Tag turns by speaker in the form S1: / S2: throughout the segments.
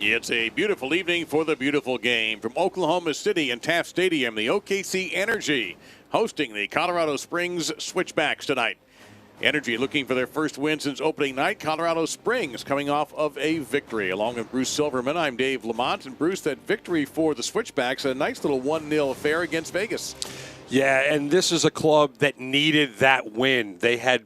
S1: It's a beautiful evening for the beautiful game from Oklahoma City and Taft Stadium. The OKC Energy hosting the Colorado Springs Switchbacks tonight. Energy looking for their first win since opening night. Colorado Springs coming off of a victory. Along with Bruce Silverman, I'm Dave Lamont. And Bruce, that victory for the Switchbacks, a nice little 1-0 affair against Vegas.
S2: Yeah, and this is a club that needed that win. They had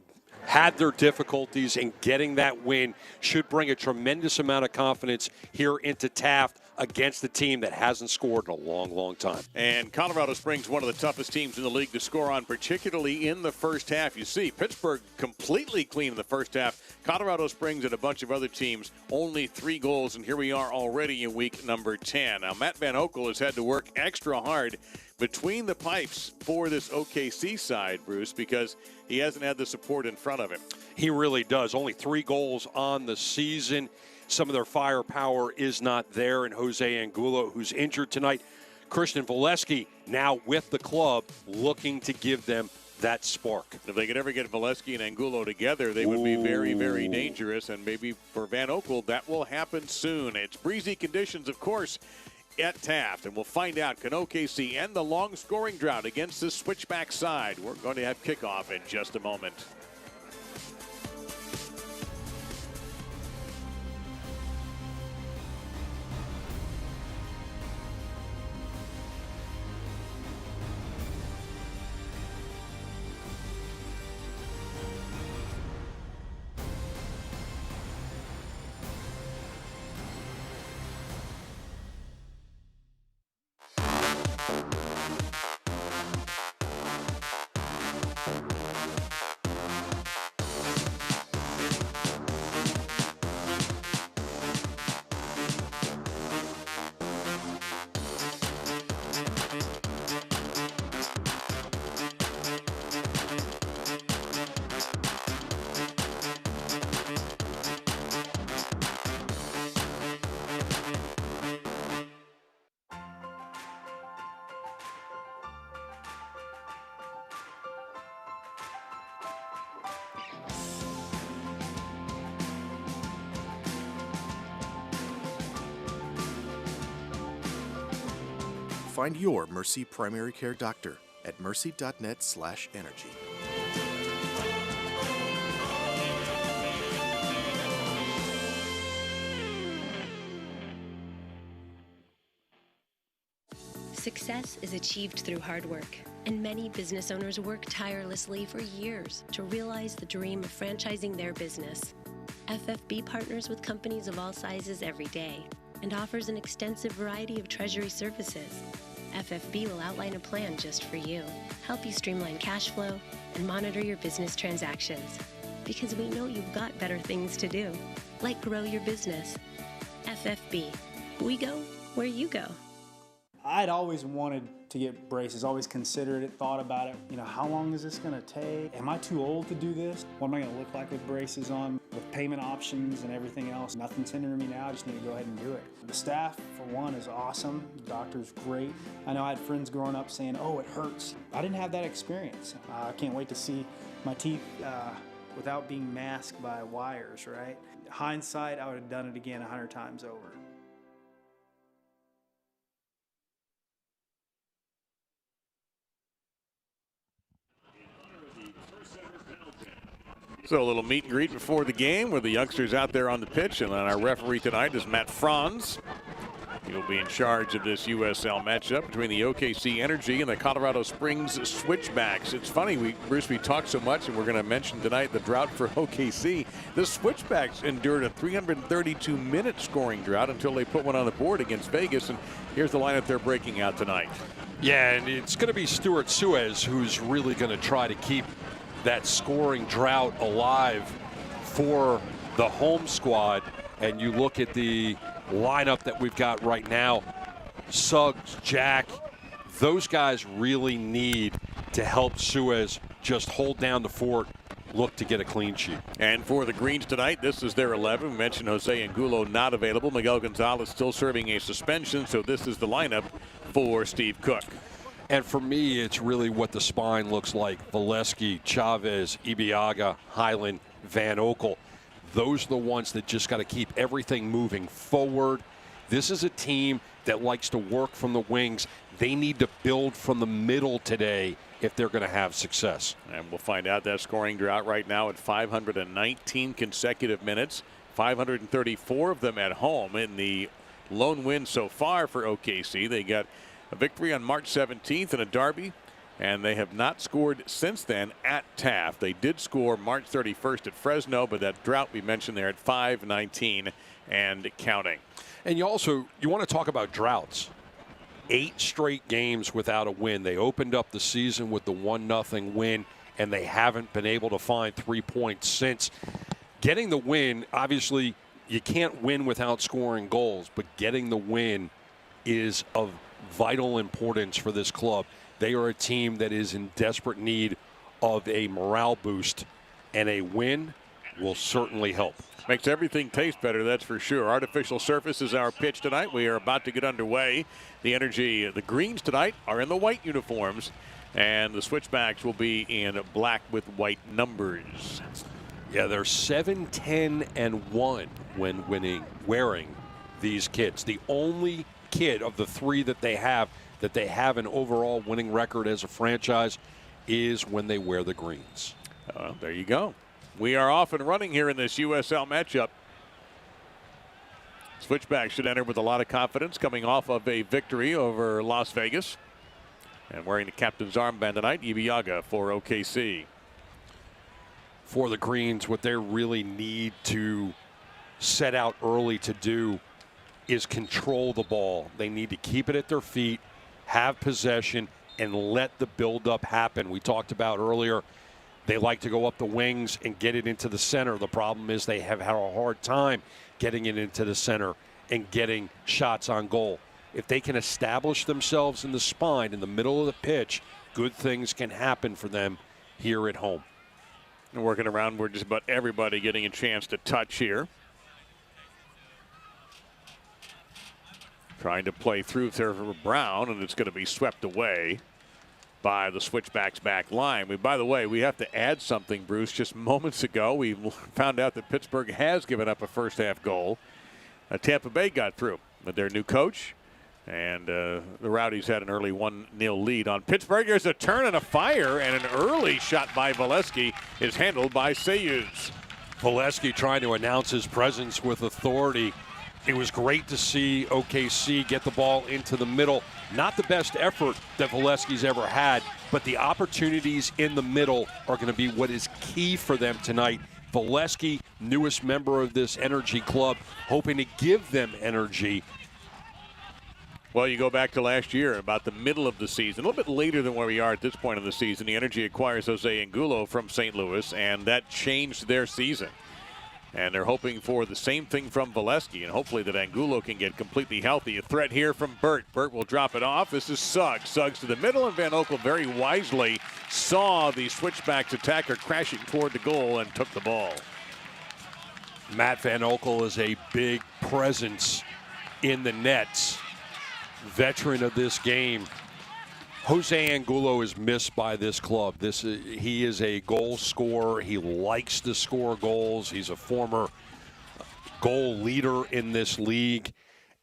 S2: their difficulties, in getting that win should bring a tremendous amount of confidence here into Taft against the team that hasn't scored in a long, long time.
S1: And Colorado Springs, one of the toughest teams in the league to score on, particularly in the first half. You see, Pittsburgh completely clean in the first half. Colorado Springs and a bunch of other teams, only 3 goals, and here we are already in week number 10. Now, Matt Van Oekel has had to work extra hard between the pipes for this OKC side, Bruce, because he hasn't had the support in front of him.
S2: He really does. Only 3 goals on the season. Some of their firepower is not there. And Jose Angulo, who's injured tonight. Christian Valesky now with the club, looking to give them that spark.
S1: If they could ever get Valesky and Angulo together, they would be very, very dangerous. And maybe for Van Oekel, that will happen soon. It's breezy conditions, of course, at Taft, and we'll find out, can OKC end the long scoring drought against the Switchback side? We're going to have kickoff in just a moment.
S3: Find your Mercy primary care doctor at mercy.net/energy.
S4: Success is achieved through hard work, and many business owners work tirelessly for years to realize the dream of franchising their business. FFB partners with companies of all sizes every day and offers an extensive variety of treasury services. FFB will outline a plan just for you, help you streamline cash flow, and monitor your business transactions. Because we know you've got better things to do, like grow your business. FFB. We go where you go.
S5: I'd always wanted to get braces, always considered it, thought about it. You know, how long is this gonna take? Am I too old to do this? What am I gonna look like with braces on? With payment options and everything else, nothing's hindering me now, I just need to go ahead and do it. The staff, for one, is awesome. The doctor's great. I know I had friends growing up saying, oh, it hurts. I didn't have that experience. I can't wait to see my teeth without being masked by wires, right? Hindsight, I would have done it again 100 times over.
S1: So a little meet and greet before the game with the youngsters out there on the pitch. And our referee tonight is Matt Franz. He'll be in charge of this USL matchup between the OKC Energy and the Colorado Springs Switchbacks. It's funny, Bruce, we talked so much, and we're going to mention tonight the drought for OKC. The Switchbacks endured a 332-minute scoring drought until they put one on the board against Vegas. And here's the lineup they're breaking out tonight.
S2: Yeah, and it's going to be Stuart Suez who's really going to try to keep that scoring drought alive for the home squad. And you look at the lineup that we've got right now, Suggs, Jack, those guys really need to help Suez just hold down the fort, look to get a clean sheet.
S1: And for the Greens tonight, this is their 11. We mentioned Jose Angulo not available. Miguel Gonzalez still serving a suspension, so this is the lineup for Steve Cook.
S2: And for me, it's really what the spine looks like. Valesky, Chavez, Ibiaga, Highland, Van Oekel. Those are the ones that just got to keep everything moving forward This is a team that likes to work from the wings. They need to build from the middle today if they're going to have success.
S1: And we'll find out that scoring drought right now at 519 consecutive minutes, 534 of them at home in the lone win so far for OKC. They got a victory on March 17th in a derby, and they have not scored since then at Taft. They did score March 31st at Fresno, but that drought we mentioned there at 519 and counting.
S2: And you want to talk about droughts. 8 straight games without a win. They opened up the season with the 1-0 win, and they haven't been able to find 3 points since. Getting the win, obviously, you can't win without scoring goals, but getting the win is of vital importance for this club. They are a team that is in desperate need of a morale boost, and a win will certainly help.
S1: Makes everything taste better, that's for sure. Artificial surface is our pitch tonight. We are about to get underway. The Greens tonight are in the white uniforms, and the Switchbacks will be in black with white numbers.
S2: Yeah, they're 7-10-1 when wearing these kits. The only kit of the 3 that they have an overall winning record as a franchise is when they wear the greens.
S1: There you go. We are off and running here in this USL matchup. Switchbacks should enter with a lot of confidence coming off of a victory over Las Vegas. And wearing the captain's armband tonight, Ibiaga for OKC.
S2: For the Greens, what they really need to set out early to do is control the ball. They need to keep it at their feet, have possession, and let the buildup happen. We talked about earlier, they like to go up the wings and get it into the center. The problem is they have had a hard time getting it into the center and getting shots on goal. If they can establish themselves in the spine, in the middle of the pitch, good things can happen for them here at home.
S1: And working around where just about everybody getting a chance to touch here. Trying to play through for Brown, and it's going to be swept away by the Switchbacks back line. By the way, we have to add something, Bruce. Just moments ago, we found out that Pittsburgh has given up a first-half goal. Tampa Bay got through with their new coach, and the Rowdies had an early 1-0 lead on Pittsburgh. There's a turn and a fire, and an early shot by Valesky is handled by Sayuz.
S2: Valesky trying to announce his presence with authority. It was great to see OKC get the ball into the middle. Not the best effort that Valesky's ever had, but the opportunities in the middle are going to be what is key for them tonight. Valesky, newest member of this energy club, hoping to give them energy.
S1: Well, you go back to last year, about the middle of the season, a little bit later than where we are at this point in the season. The Energy acquires Jose Angulo from St. Louis, and that changed their season. And they're hoping for the same thing from Valesky, and hopefully that Angulo can get completely healthy. A threat here from Burt. Burt will drop it off. This is Suggs. Suggs to the middle, and Van Oekel very wisely saw the Switchbacks attacker crashing toward the goal and took the ball.
S2: Matt Van Oekel is a big presence in the nets. Veteran of this game. Jose Angulo is missed by this club. He is a goal scorer. He likes to score goals. He's a former goal leader in this league,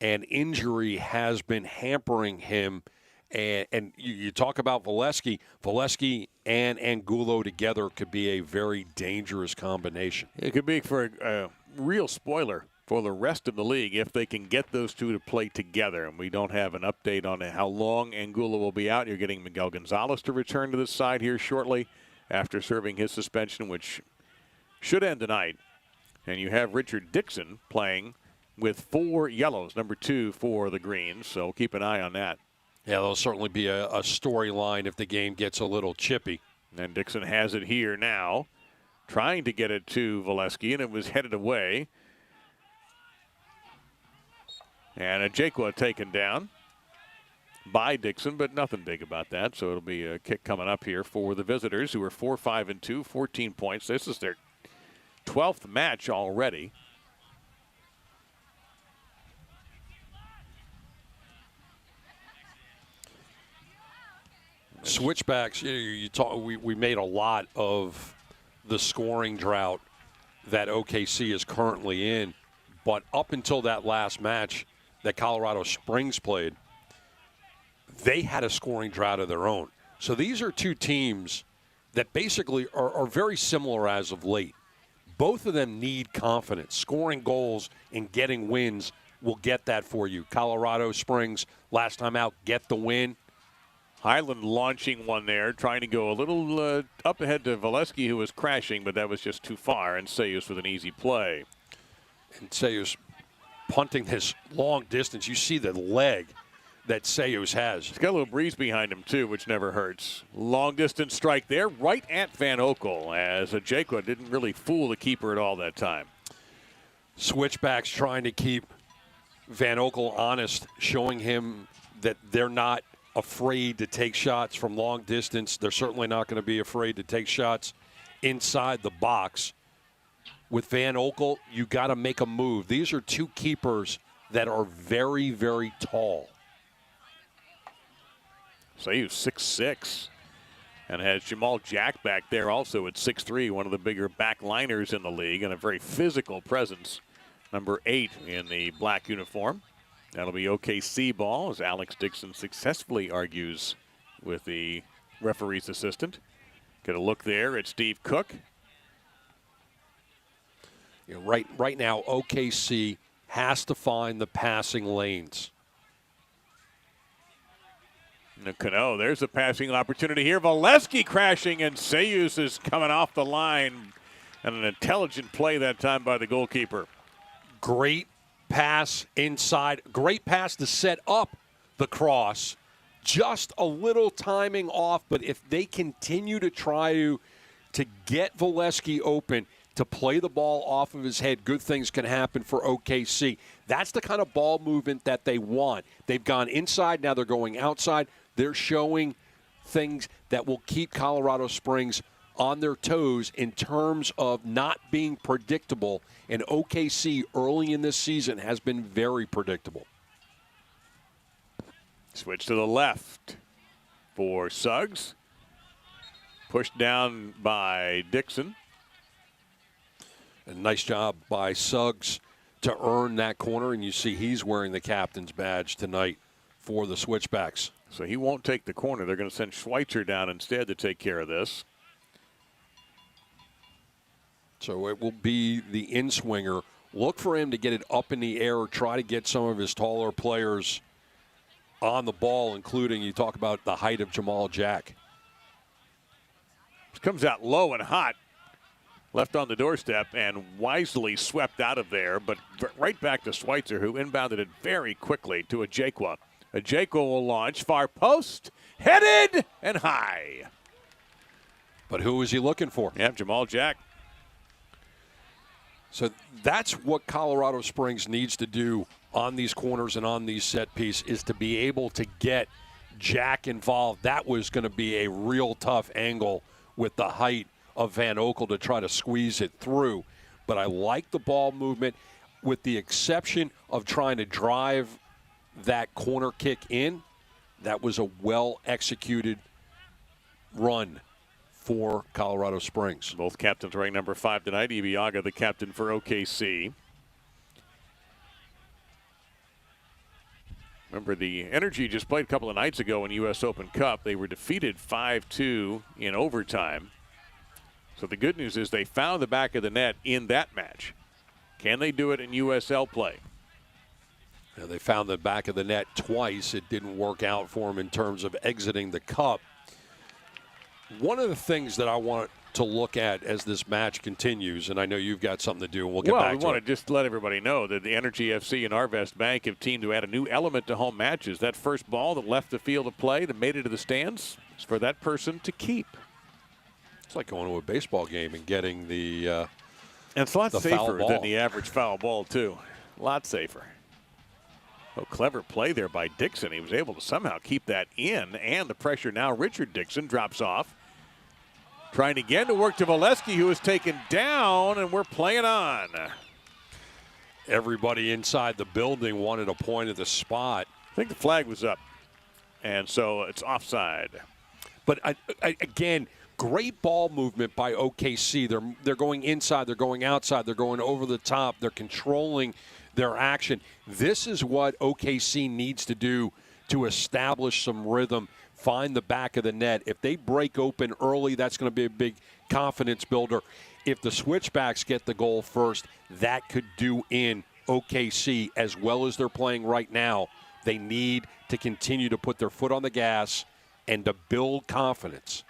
S2: and injury has been hampering him. And you talk about Valesky. Valesky and Angulo together could be a very dangerous combination.
S1: It could be for a real spoiler for the rest of the league if they can get those two to play together. And we don't have an update on how long Angulo will be out. You're getting Miguel Gonzalez to return to the side here shortly after serving his suspension, which should end tonight. And you have Richard Dixon playing with 4 yellows, number 2 for the Greens. So keep an eye on that.
S2: Yeah, there'll certainly be a storyline if the game gets a little chippy.
S1: And Dixon has it here now, trying to get it to Valesky, and it was headed away. And a Jaquia taken down by Dixon, but nothing big about that. So it'll be a kick coming up here for the visitors, who are 4-5-2, 14 points. This is their 12th match already.
S2: Switchbacks, we made a lot of the scoring drought that OKC is currently in. But up until that last match, that Colorado Springs played, they had a scoring drought of their own. So these are two teams that basically are very similar as of late. Both of them need confidence. Scoring goals and getting wins will get that for you. Colorado Springs, last time out, get the win.
S1: Highland launching one there, trying to go a little up ahead to Valesky, who was crashing, but that was just too far, and Sayus with an easy play.
S2: And Sayus punting this long distance. You see the leg that Sayus has.
S1: He's got a little breeze behind him, too, which never hurts. Long distance strike there, right at Van Oekel, as Ajekwa didn't really fool the keeper at all that time.
S2: Switchbacks trying to keep Van Oekel honest, showing him that they're not afraid to take shots from long distance. They're certainly not going to be afraid to take shots inside the box. With Van Oekel, you got to make a move. These are two keepers that are very, very tall.
S1: Sayus 6'6", and has Jamal Jack back there also at 6'3", one of the bigger backliners in the league, and a very physical presence. Number 8 in the black uniform. That'll be OKC ball, as Alex Dixon successfully argues with the referee's assistant. Get a look there at Steve Cook.
S2: You know, right now, OKC has to find the passing lanes.
S1: Cano, there's a passing opportunity here. Valesky crashing, and Sayus is coming off the line. And an intelligent play that time by the goalkeeper.
S2: Great pass inside. Great pass to set up the cross. Just a little timing off, but if they continue to try to get Valesky open, to play the ball off of his head, good things can happen for OKC. That's the kind of ball movement that they want. They've gone inside, now they're going outside. They're showing things that will keep Colorado Springs on their toes in terms of not being predictable. And OKC early in this season has been very predictable.
S1: Switch to the left for Suggs. Pushed down by Dixon.
S2: A nice job by Suggs to earn that corner, and you see he's wearing the captain's badge tonight for the Switchbacks.
S1: So he won't take the corner. They're going to send Schweitzer down instead to take care of this.
S2: So it will be the in-swinger. Look for him to get it up in the air, try to get some of his taller players on the ball, including, you talk about the height of Jamal Jack.
S1: Comes out low and hot. Left on the doorstep and wisely swept out of there, but right back to Schweitzer, who inbounded it very quickly to Ajekwa. Ajekwa will launch, far post, headed and high.
S2: But who is he looking for?
S1: Yeah, Jamal Jack.
S2: So that's what Colorado Springs needs to do on these corners and on these set pieces, is to be able to get Jack involved. That was going to be a real tough angle with the height of Van Oekel to try to squeeze it through. But I like the ball movement, with the exception of trying to drive that corner kick in. That was a well-executed run for Colorado Springs.
S1: Both captains wearing number 5 tonight. Ibiaga, the captain for OKC. Remember, the Energy just played a couple of nights ago in U.S. Open Cup. They were defeated 5-2 in overtime. So the good news is they found the back of the net in that match. Can they do it in USL play?
S2: Yeah, they found the back of the net twice. It didn't work out for them in terms of exiting the cup. One of the things that I want to look at as this match continues, and I know you've got something to do, and we'll get back to it.
S1: Well, we want to just let everybody know that the Energy FC and Arvest Bank have teamed to add a new element to home matches. That first ball that left the field of play that made it to the stands is for that person to keep.
S2: It's like going to a baseball game and getting the
S1: and it's a lot safer than the average foul ball, too. A lot safer. Oh, clever play there by Dixon. He was able to somehow keep that in, and the pressure now. Richard Dixon drops off. Trying again to work to Valesky, who is taken down, and we're playing on.
S2: Everybody inside the building wanted a point at the spot.
S1: I think the flag was up, and so it's offside.
S2: But again, great ball movement by OKC. They're going inside, they're going outside, they're going over the top, they're controlling their action. This is what OKC needs to do to establish some rhythm, find the back of the net. If they break open early, that's going to be a big confidence builder. If the Switchbacks get the goal first, that could do in OKC as well as they're playing right now. They need to continue to put their foot on the gas and to build confidence.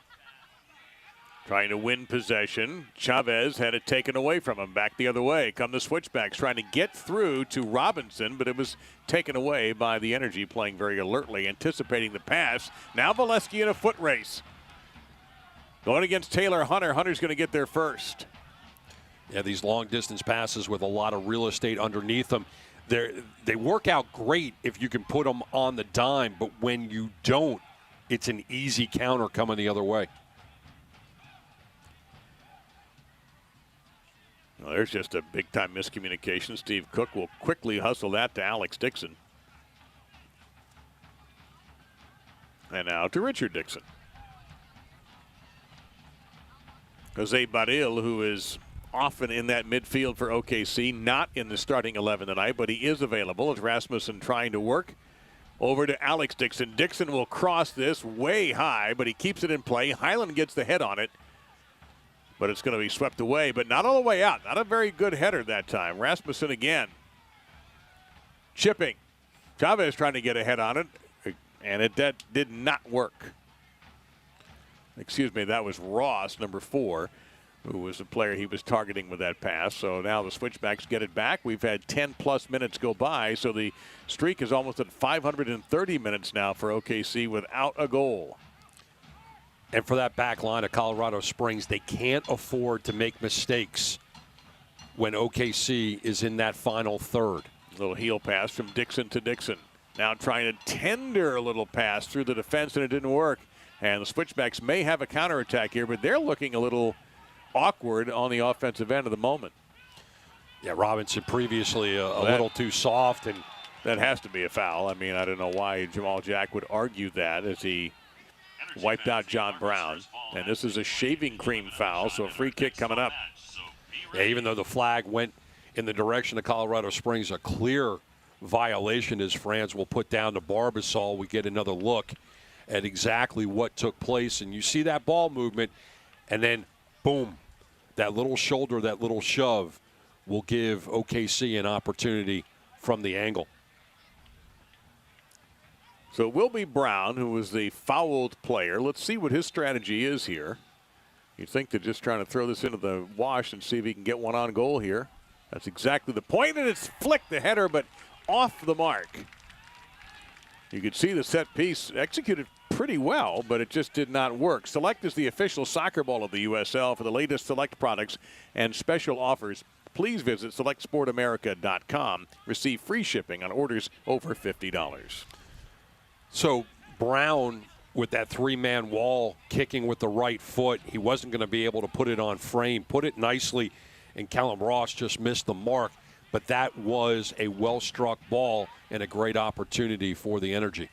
S1: Trying to win possession. Chavez had it taken away from him. Back the other way. Come the Switchbacks trying to get through to Robinson, but it was taken away by the Energy, playing very alertly, anticipating the pass. Now Valesky in a foot race. Going against Taylor Hunter. Hunter's going to get there first.
S2: Yeah, these long-distance passes with a lot of real estate underneath them. They work out great if you can put them on the dime, but when you don't, it's an easy counter coming the other way.
S1: Well, there's just a big-time miscommunication. Steve Cook will quickly hustle that to Alex Dixon. And now to Richard Dixon. Jose Baril, who is often in that midfield for OKC, not in the starting 11 tonight, but he is available. It's Rasmussen trying to work. Over to Alex Dixon. Dixon will cross this way high, but he keeps it in play. Highland gets the head on it. But it's going to be swept away, but not all the way out. Not a very good header that time. Rasmussen again. Chipping. Chavez trying to get a head on it, and that did not work. Excuse me, that was Ross, number 4, who was the player he was targeting with that pass. So now the Switchbacks get it back. We've had 10-plus minutes go by, so the streak is almost at 530 minutes now for OKC without a goal.
S2: And for that back line of Colorado Springs, they can't afford to make mistakes when OKC is in that final third.
S1: Little heel pass from Dixon to Dixon. Now trying to tender a little pass through the defense, and it didn't work. And the Switchbacks may have a counterattack here, but they're looking a little awkward on the offensive end at the moment.
S2: Yeah, Robinson previously a little too soft. And
S1: that has to be a foul. I mean, I don't know why Jamal Jack would argue that as he wiped out John Brown. And this is a shaving cream foul, so a free kick coming up.
S2: Yeah, even though the flag went in the direction of Colorado Springs, a clear violation as France will put down to Barbasol. We get another look at exactly what took place. And you see that ball movement, and then, boom, that little shoulder, that little shove will give OKC an opportunity from the angle.
S1: So it will be Brown, who was the fouled player. Let's see what his strategy is here. You'd think they're just trying to throw this into the wash and see if he can get one on goal here. That's exactly the point, and it's flicked the header, but off the mark. You could see the set piece executed pretty well, but it just did not work. Select is the official soccer ball of the USL. For the latest Select products and special offers, please visit selectsportamerica.com. Receive free shipping on orders over $50.
S2: So Brown, with that three-man wall, kicking with the right foot, he wasn't going to be able to put it on frame, put it nicely, and Callum Ross just missed the mark. But that was a well-struck ball and a great opportunity for the Energy.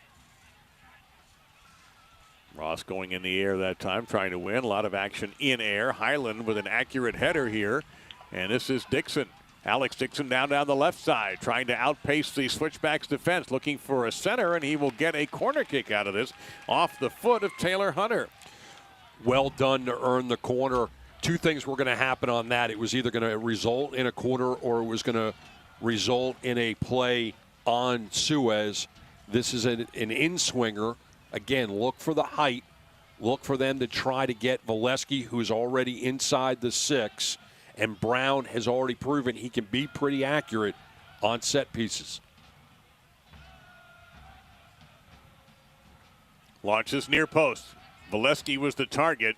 S1: Ross going in the air that time, trying to win. A lot of action in air. Highland with an accurate header here. And this is Dixon. Alex Dixon down the left side, trying to outpace the Switchbacks defense, looking for a center, and he will get a corner kick out of this off the foot of Taylor Hunter.
S2: Well done to earn the corner. Two things were going to happen on that. It was either going to result in a corner or it was going to result in a play on Suez. This is an in-swinger. Again, look for the height. Look for them to try to get Valesky, who's already inside the 6. And Brown has already proven he can be pretty accurate on set pieces.
S1: Launches near post. Valesky was the target.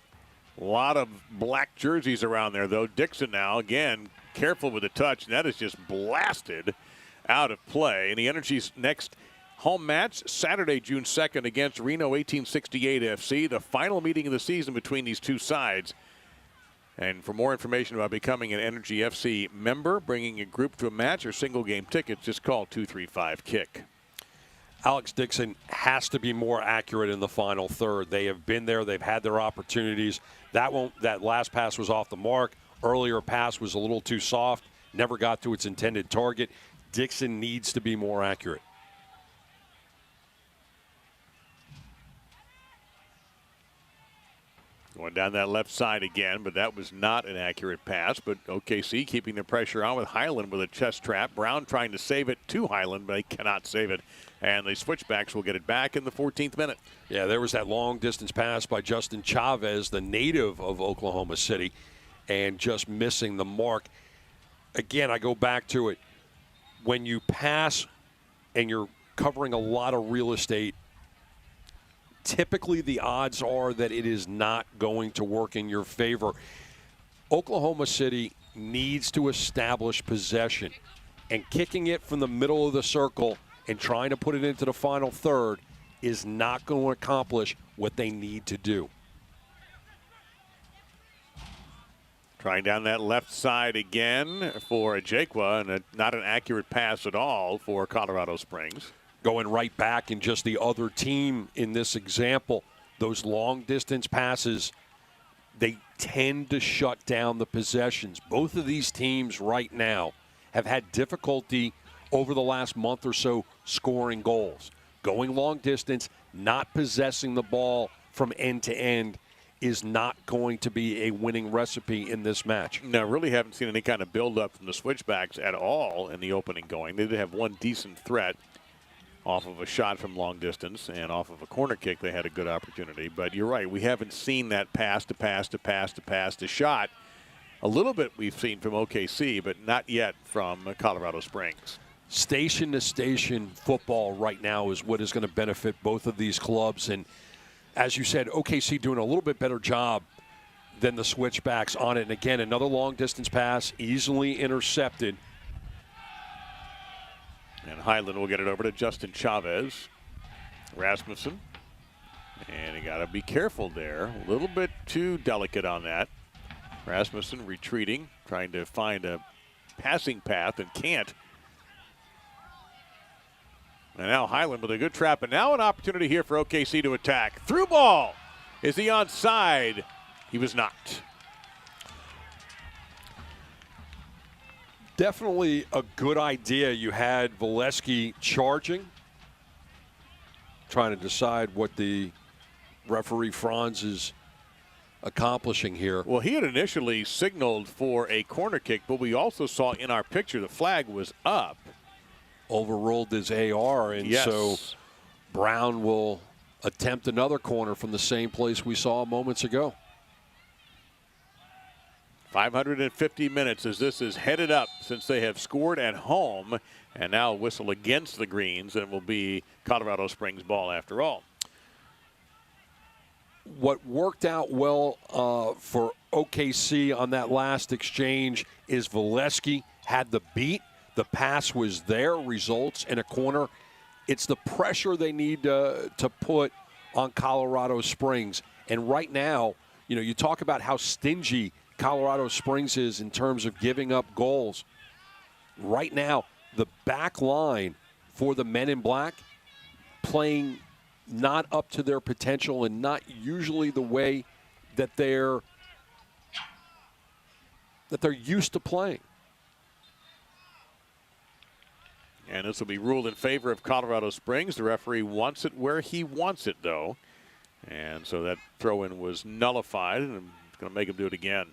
S1: A lot of black jerseys around there, though. Dixon now, again, careful with the touch. And that is just blasted out of play. And the Energy's next home match, Saturday, June 2nd, against Reno 1868 FC, the final meeting of the season between these two sides. And for more information about becoming an Energy FC member, bringing a group to a match, or single game tickets, just call 235-KICK.
S2: Alex Dixon has to be more accurate in the final third. They have been there. They've had their opportunities. That last pass was off the mark. Earlier pass was a little too soft. Never got to its intended target. Dixon needs to be more accurate.
S1: Going down that left side again, but that was not an accurate pass. But OKC keeping the pressure on with Highland with a chest trap. Brown trying to save it to Highland, but he cannot save it. And the Switchbacks will get it back in the 14th minute.
S2: Yeah, there was that long-distance pass by Justin Chavez, the native of Oklahoma City, and just missing the mark. Again, I go back to it. When you pass and you're covering a lot of real estate, typically the odds are that it is not going to work in your favor. Oklahoma City needs to establish possession, and kicking it from the middle of the circle and trying to put it into the final third is not going to accomplish what they need to do.
S1: Trying down that left side again for Ajekwa, and not an accurate pass at all for Colorado Springs.
S2: Going right back in just the other team in this example, those long-distance passes, they tend to shut down the possessions. Both of these teams right now have had difficulty over the last month or so scoring goals. Going long distance, not possessing the ball from end to end is not going to be a winning recipe in this match.
S1: No, really haven't seen any kind of build-up from the Switchbacks at all in the opening going. They did have one decent threat off of a shot from long distance, and off of a corner kick they had a good opportunity. But you're right, we haven't seen that pass to pass to pass to pass to shot. A little bit we've seen from OKC, but not yet from Colorado Springs.
S2: Station-to-station football right now is what is going to benefit both of these clubs. And as you said, OKC doing a little bit better job than the Switchbacks on it. And again, another long-distance pass, easily intercepted.
S1: And Highland will get it over to Justin Chavez. Rasmussen. And you got to be careful there. A little bit too delicate on that. Rasmussen retreating, trying to find a passing path and can't. And now Highland with a good trap. And now an opportunity here for OKC to attack. Through ball. Is he onside? He was not.
S2: Definitely a good idea. You had Valesky charging, trying to decide what the referee Franz is accomplishing here.
S1: Well, he had initially signaled for a corner kick, but we also saw in our picture the flag was up.
S2: Overruled his AR, and
S1: yes.
S2: So Brown will attempt another corner from the same place we saw moments ago.
S1: 550 minutes as this is headed up since they have scored at home, and now whistle against the Greens, and it will be Colorado Springs ball after all.
S2: What worked out well for OKC on that last exchange is Valesky had the beat. The pass was there, results in a corner. It's the pressure they need to put on Colorado Springs. And right now, you know, you talk about how stingy Colorado Springs is in terms of giving up goals. Right now, the back line for the Men in Black playing not up to their potential and not usually the way that they're used to playing.
S1: And this will be ruled in favor of Colorado Springs. The referee wants it where he wants it, though. And so that throw-in was nullified, and it's going to make him do it again.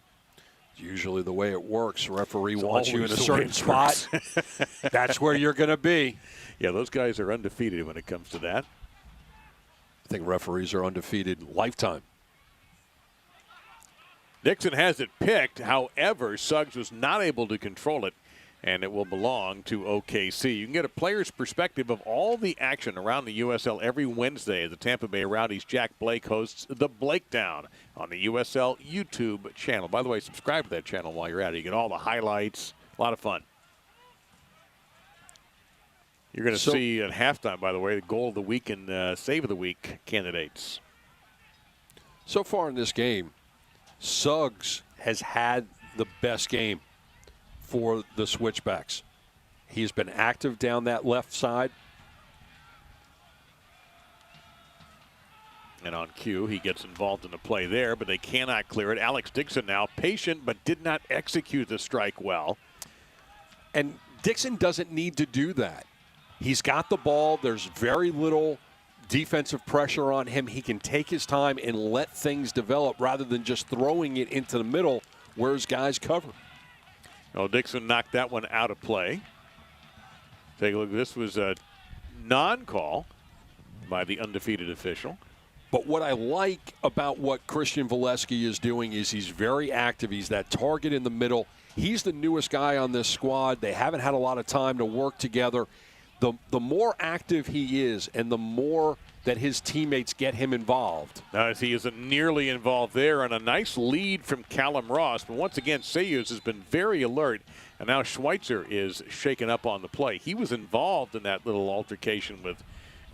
S2: Usually the way it works, referee wants you in a certain spot. That's where you're going to be.
S1: Yeah, those guys are undefeated when it comes to that.
S2: I think referees are undefeated lifetime.
S1: Dixon has it picked. However, Suggs was not able to control it, and it will belong to OKC. You can get a player's perspective of all the action around the USL every Wednesday as the Tampa Bay Rowdies' Jack Blake hosts The Blakedown on the USL YouTube channel. By the way, subscribe to that channel while you're at it. You get all the highlights. A lot of fun. You're going to see at halftime, by the way, the goal of the week and save of the week candidates.
S2: So far in this game, Suggs has had the best game for the Switchbacks. He's been active down that left side.
S1: And on cue, he gets involved in the play there, but they cannot clear it. Alex Dixon now patient, but did not execute the strike well.
S2: And Dixon doesn't need to do that. He's got the ball. There's very little defensive pressure on him. He can take his time and let things develop rather than just throwing it into the middle where his guys cover.
S1: Well, Dixon knocked that one out of play. Take a look. This was a non-call by the undefeated official.
S2: But what I like about what Christian Valesky is doing is he's very active. He's that target in the middle. He's the newest guy on this squad. They haven't had a lot of time to work together. The more active he is and the more that his teammates get him involved.
S1: As he isn't nearly involved there, and a nice lead from Callum Ross. But once again, Sayers has been very alert, and now Schweitzer is shaken up on the play. He was involved in that little altercation with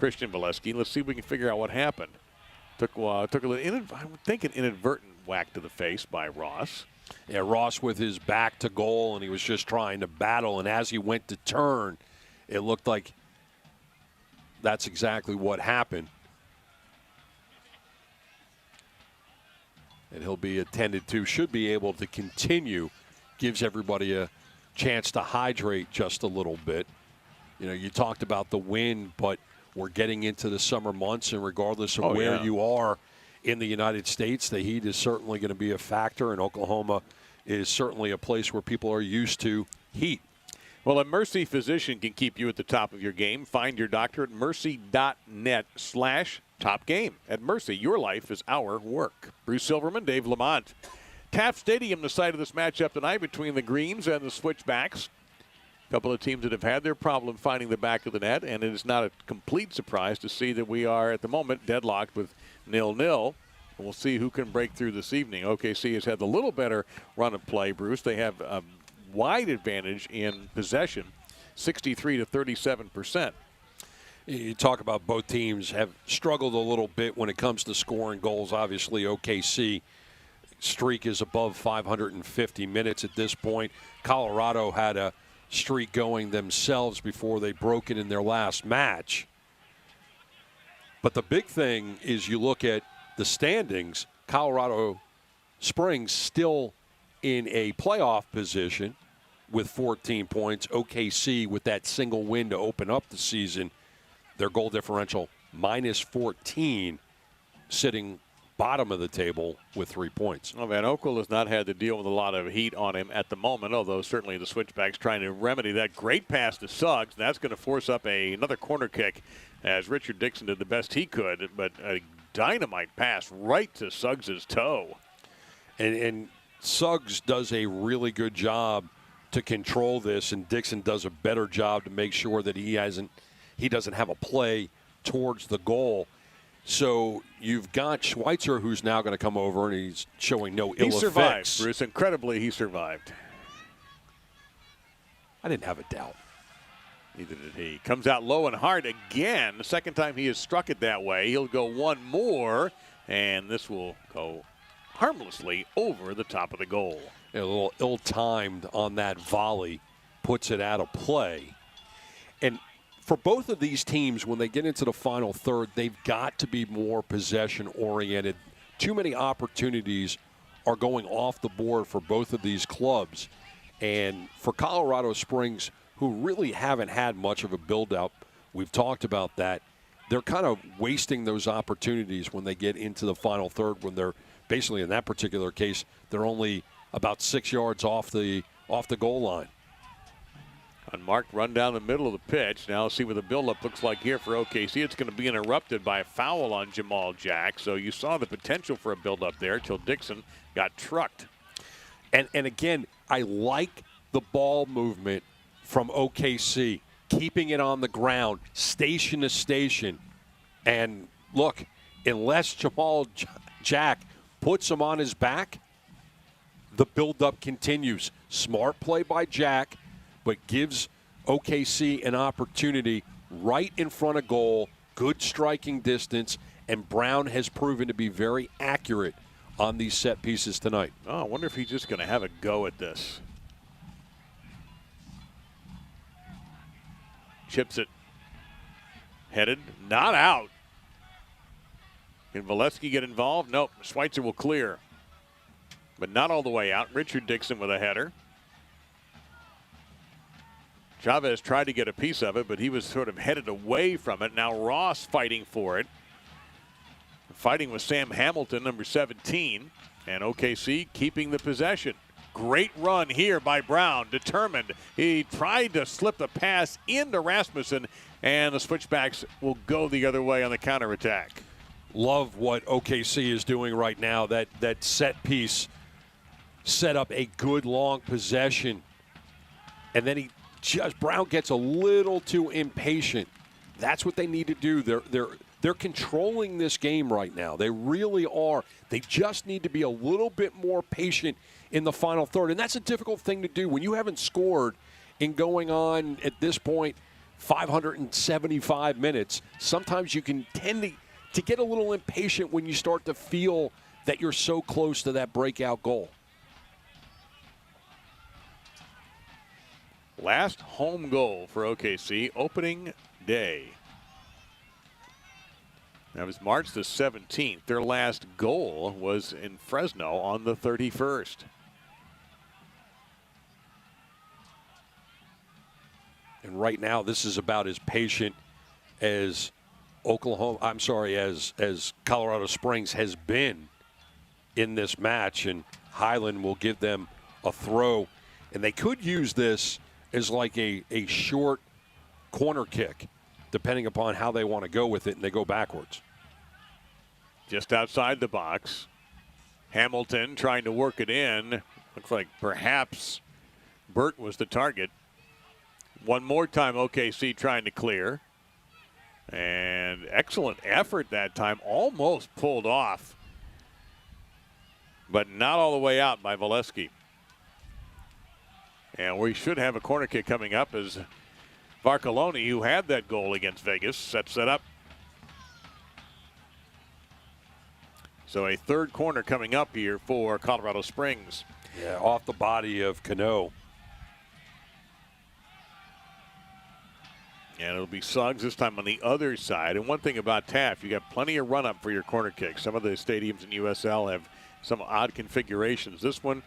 S1: Christian Valesky. Let's see if we can figure out what happened. Took a little, I would think, an inadvertent whack to the face by Ross.
S2: Yeah, Ross with his back to goal, and he was just trying to battle, and as he went to turn, it looked like that's exactly what happened. And he'll be attended to, should be able to continue, gives everybody a chance to hydrate just a little bit. You know, you talked about the wind, but we're getting into the summer months, and regardless of where you are in the United States, the heat is certainly going to be a factor, and Oklahoma is certainly a place where people are used to heat.
S1: Well, a Mercy physician can keep you at the top of your game. Find your doctor at mercy.net/topgame. At Mercy, your life is our work. Bruce Silverman, Dave Lamont. Taft Stadium, the site of this matchup tonight between the Greens and the Switchbacks. A couple of teams that have had their problem finding the back of the net, and it is not a complete surprise to see that we are, at the moment, deadlocked with 0-0. We'll see who can break through this evening. OKC has had the little better run of play, Bruce. They have a wide advantage in possession, 63 to 37%.
S2: You talk about both teams have struggled a little bit when it comes to scoring goals. Obviously, OKC streak is above 550 minutes at this point. Colorado had a streak going themselves before they broke it in their last match. But the big thing is you look at the standings, Colorado Springs still in a playoff position with 14 points. OKC with that single win to open up the season, their goal differential minus 14, sitting bottom of the table with 3 points.
S1: Well, Van Oekel has not had to deal with a lot of heat on him at the moment, although certainly the Switchbacks trying to remedy that. Great pass to Suggs. That's going to force up another corner kick as Richard Dixon did the best he could, but a dynamite pass right to Suggs' toe.
S2: And Suggs does a really good job to control this, and Dixon does a better job to make sure that he doesn't have a play towards the goal. So you've got Schweitzer, who's now going to come over, and he's showing no ill effects.
S1: He survived, Bruce. Incredibly, he survived.
S2: I didn't have a doubt.
S1: Neither did he. Comes out low and hard again. The second time he has struck it that way. He'll go one more, and this will go harmlessly over the top of the goal.
S2: A little ill-timed on that volley, puts it out of play. And for both of these teams, when they get into the final third, they've got to be more possession-oriented. Too many opportunities are going off the board for both of these clubs. And for Colorado Springs, who really haven't had much of a build-up, we've talked about that, they're kind of wasting those opportunities when they get into the final third, when they're basically, in that particular case, they're only about 6 yards off the goal line.
S1: Unmarked run down the middle of the pitch. Now see what the buildup looks like here for OKC. It's going to be interrupted by a foul on Jamal Jack. So you saw the potential for a buildup there till Dixon got trucked.
S2: And again, I like the ball movement from OKC, keeping it on the ground, station to station. And look, unless Jamal Jack puts him on his back, the buildup continues. Smart play by Jack, but gives OKC an opportunity right in front of goal, good striking distance, and Brown has proven to be very accurate on these set pieces tonight.
S1: Oh, I wonder if he's just going to have a go at this. Chips it. Headed, not out. Can Valesky get involved? Nope, Schweitzer will clear. But not all the way out. Richard Dixon with a header. Chavez tried to get a piece of it, but he was sort of headed away from it. Now Ross fighting for it. Fighting with Sam Hamilton, number 17. And OKC keeping the possession. Great run here by Brown, determined. He tried to slip the pass into Rasmussen, and the Switchbacks will go the other way on the counterattack.
S2: Love what OKC is doing right now. That set piece set up a good long possession, and then Brown gets a little too impatient. That's what they need to do. They're controlling this game right now. They really are. They just need to be a little bit more patient in the final third, and that's a difficult thing to do when you haven't scored in going on at this point 575 minutes. Sometimes you can tend to get a little impatient when you start to feel that you're so close to that breakout goal.
S1: Last home goal for OKC opening day. That was March the 17th. Their last goal was in Fresno on the 31st.
S2: And right now, this is about as patient as as Colorado Springs has been in this match. And Highland will give them a throw. And they could use this as like a short corner kick, depending upon how they want to go with it, and they go backwards.
S1: Just outside the box. Hamilton trying to work it in. Looks like perhaps Burt was the target. One more time, OKC trying to clear. And excellent effort that time. Almost pulled off. But not all the way out by Valesky. And we should have a corner kick coming up as Varcoloni, who had that goal against Vegas, sets it up. So a third corner coming up here for Colorado Springs.
S2: Yeah, off the body of Cano.
S1: And it'll be Suggs this time on the other side. And one thing about Taft, you got plenty of run-up for your corner kicks. Some of the stadiums in USL have some odd configurations. This one,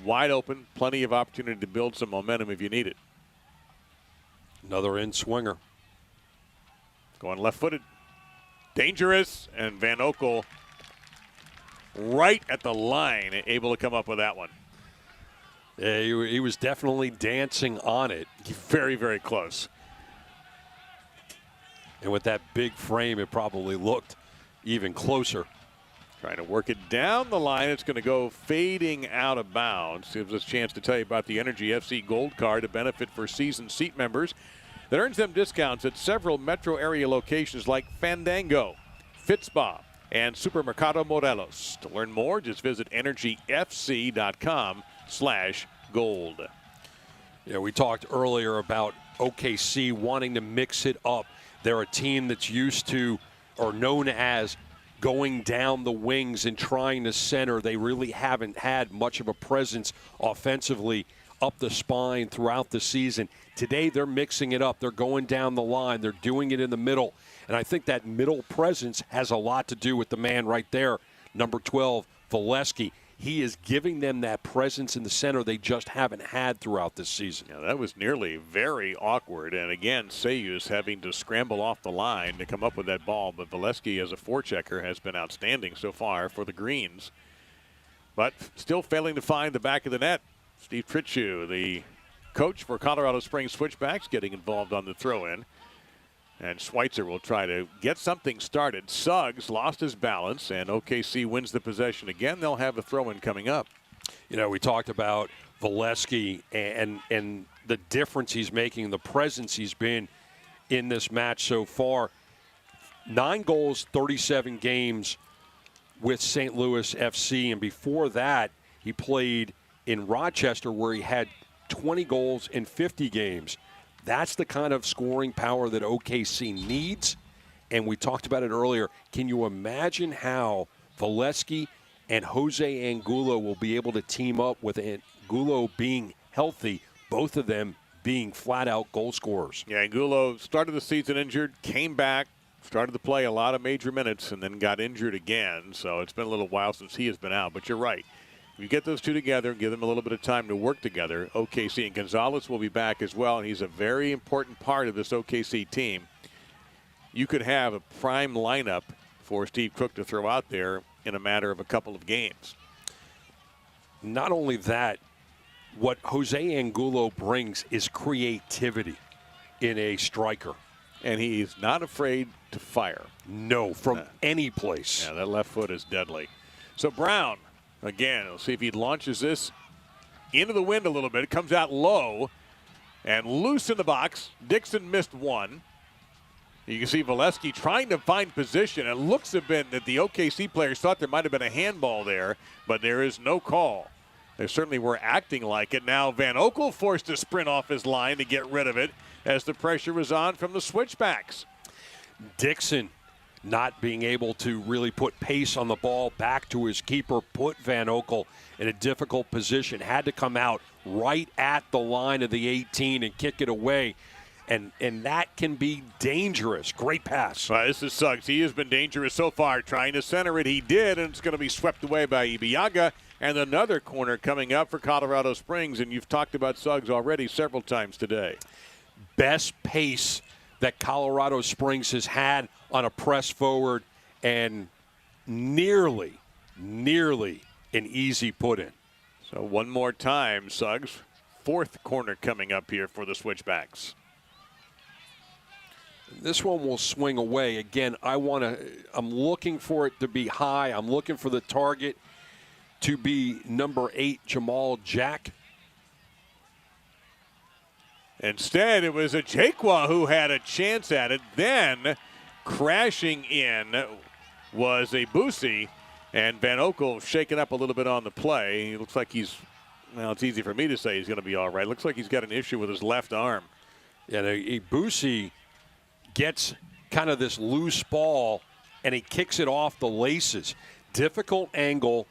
S1: wide open, plenty of opportunity to build some momentum if you need it.
S2: Another in-swinger.
S1: Going left-footed. Dangerous. And Van Oekel right at the line, able to come up with that one.
S2: Yeah, he was definitely dancing on it.
S1: Very, very close.
S2: And with that big frame, it probably looked even closer.
S1: Trying to work it down the line. It's going to go fading out of bounds. Gives us a chance to tell you about the Energy FC Gold Card, a benefit for season seat members that earns them discounts at several metro area locations like Fandango, Fitzba, and Supermercado Morelos. To learn more, just visit energyfc.com/gold.
S2: Yeah, we talked earlier about OKC wanting to mix it up. They're a team that's used to, or known as, going down the wings and trying to center. They really haven't had much of a presence offensively up the spine throughout the season. Today, they're mixing it up. They're going down the line. They're doing it in the middle. And I think that middle presence has a lot to do with the man right there, number 12, Valesky. He is giving them that presence in the center they just haven't had throughout this season.
S1: Yeah, that was nearly very awkward. And again, Sayus having to scramble off the line to come up with that ball. But Valesky, as a forechecker, has been outstanding so far for the Greens. But still failing to find the back of the net. Steve Tritchu, the coach for Colorado Springs Switchbacks, getting involved on the throw-in. And Schweitzer will try to get something started. Suggs lost his balance, and OKC wins the possession again. They'll have a throw-in coming up.
S2: You know, we talked about Valesky and the difference he's making, the presence he's been in this match so far. 9 goals, 37 games with St. Louis FC, and before that, he played in Rochester where he had 20 goals in 50 games. That's the kind of scoring power that OKC needs, and we talked about it earlier. Can you imagine how Valesky and Jose Angulo will be able to team up with Angulo being healthy, both of them being flat-out goal scorers?
S1: Yeah, Angulo started the season injured, came back, started to play a lot of major minutes, and then got injured again. So it's been a little while since he has been out, but you're right. You get those two together and give them a little bit of time to work together. OKC and Gonzalez will be back as well, and he's a very important part of this OKC team. You could have a prime lineup for Steve Cook to throw out there in a matter of a couple of games.
S2: Not only that, what Jose Angulo brings is creativity in a striker.
S1: And he's not afraid to fire.
S2: No, from any place.
S1: Yeah, that left foot is deadly. So Brown, again, we'll see if he launches this into the wind a little bit. It comes out low and loose in the box. Dixon missed one. You can see Valesky trying to find position. It looks to have been that the OKC players thought there might have been a handball there, but there is no call. They certainly were acting like it. Now Van Oekel forced to sprint off his line to get rid of it as the pressure was on from the switchbacks.
S2: Dixon not being able to really put pace on the ball back to his keeper, put Van Oekel in a difficult position, had to come out right at the line of the 18 and kick it away. And that can be dangerous. Great pass.
S1: This is Suggs. He has been dangerous so far. Trying to center it, he did, and it's going to be swept away by Ibiaga. And another corner coming up for Colorado Springs, and you've talked about Suggs already several times today.
S2: Best pace that Colorado Springs has had on a press forward, and nearly an easy put-in.
S1: So one more time, Suggs. Fourth corner coming up here for the Switchbacks.
S2: This one will swing away. Again, I'm looking for it to be high. I'm looking for the target to be number 8, Jamal Jack.
S1: Instead, it was a Jaquan who had a chance at it. Then crashing in was a Boosie, and Van Oekel shaken up a little bit on the play. He looks like he's, well, it's easy for me to say he's going to be all right. Looks like he's got an issue with his left arm.
S2: Yeah, a Boosie gets kind of this loose ball, and he kicks it off the laces. Difficult angle,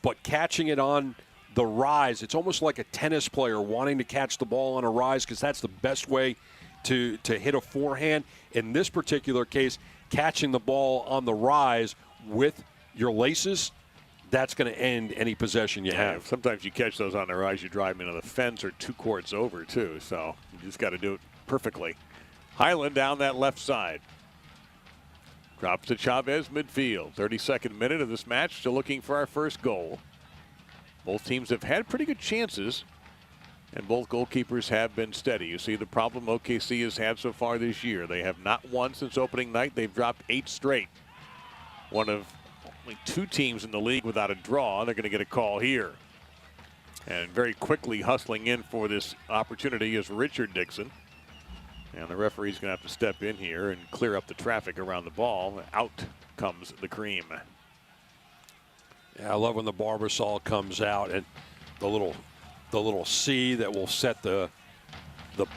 S2: but catching it on the rise. It's almost like a tennis player wanting to catch the ball on a rise because that's the best way to hit a forehand. In this particular case, catching the ball on the rise with your laces, that's going to end any possession you have.
S1: Sometimes you catch those on the rise, you drive them into the fence or 2 courts over, too. So you just got to do it perfectly. Highland down that left side. Drops to Chavez midfield. 32nd minute of this match. Still looking for our first goal. Both teams have had pretty good chances, and both goalkeepers have been steady. You see the problem OKC has had so far this year. They have not won since opening night. They've dropped 8 straight. One of only 2 teams in the league without a draw. They're going to get a call here. And very quickly hustling in for this opportunity is Richard Dixon. And the referee's going to have to step in here and clear up the traffic around the ball. Out comes the cream.
S2: Yeah, I love when the Barbasol comes out and the little C that will set the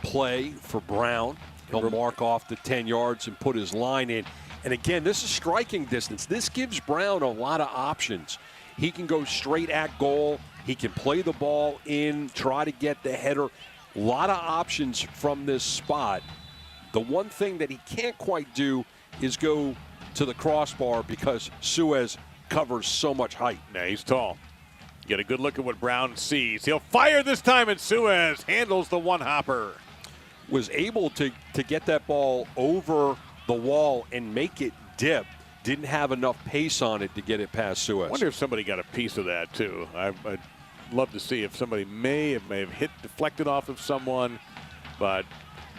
S2: play for Brown. He'll mark off the 10 yards and put his line in. And again, this is striking distance. This gives Brown a lot of options. He can go straight at goal. He can play the ball in, try to get the header. A lot of options from this spot. The one thing that he can't quite do is go to the crossbar because Suez covers so much height.
S1: Yeah, he's tall. Get a good look at what Brown sees. He'll fire this time, and Suez handles the one-hopper.
S2: Was able to get that ball over the wall and make it dip. Didn't have enough pace on it to get it past Suez.
S1: I wonder if somebody got a piece of that, too. I'd love to see if somebody may have hit, deflected off of someone, but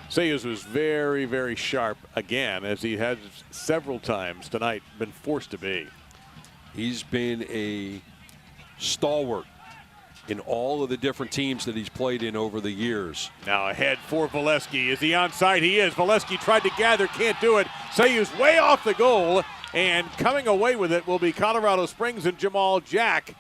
S1: Sayers was very, very sharp again, as he has several times tonight been forced to be.
S2: He's been a stalwart in all of the different teams that he's played in over the years.
S1: Now ahead for Valesky. Is he onside? He is. Valesky tried to gather, can't do it. Sayers way off the goal, and coming away with it will be Colorado Springs and Jamal Jack.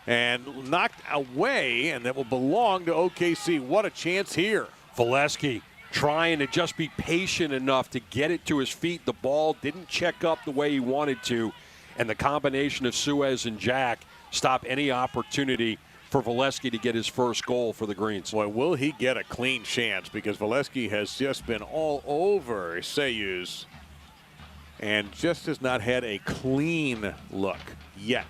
S1: And knocked away, and that will belong to OKC. What a chance here.
S2: Valesky trying to just be patient enough to get it to his feet. The ball didn't check up the way he wanted to, and the combination of Suez and Jack stop any opportunity for Valesky to get his first goal for the Greens.
S1: Boy, will he get a clean chance, because Valesky has just been all over Sayers and just has not had a clean look yet.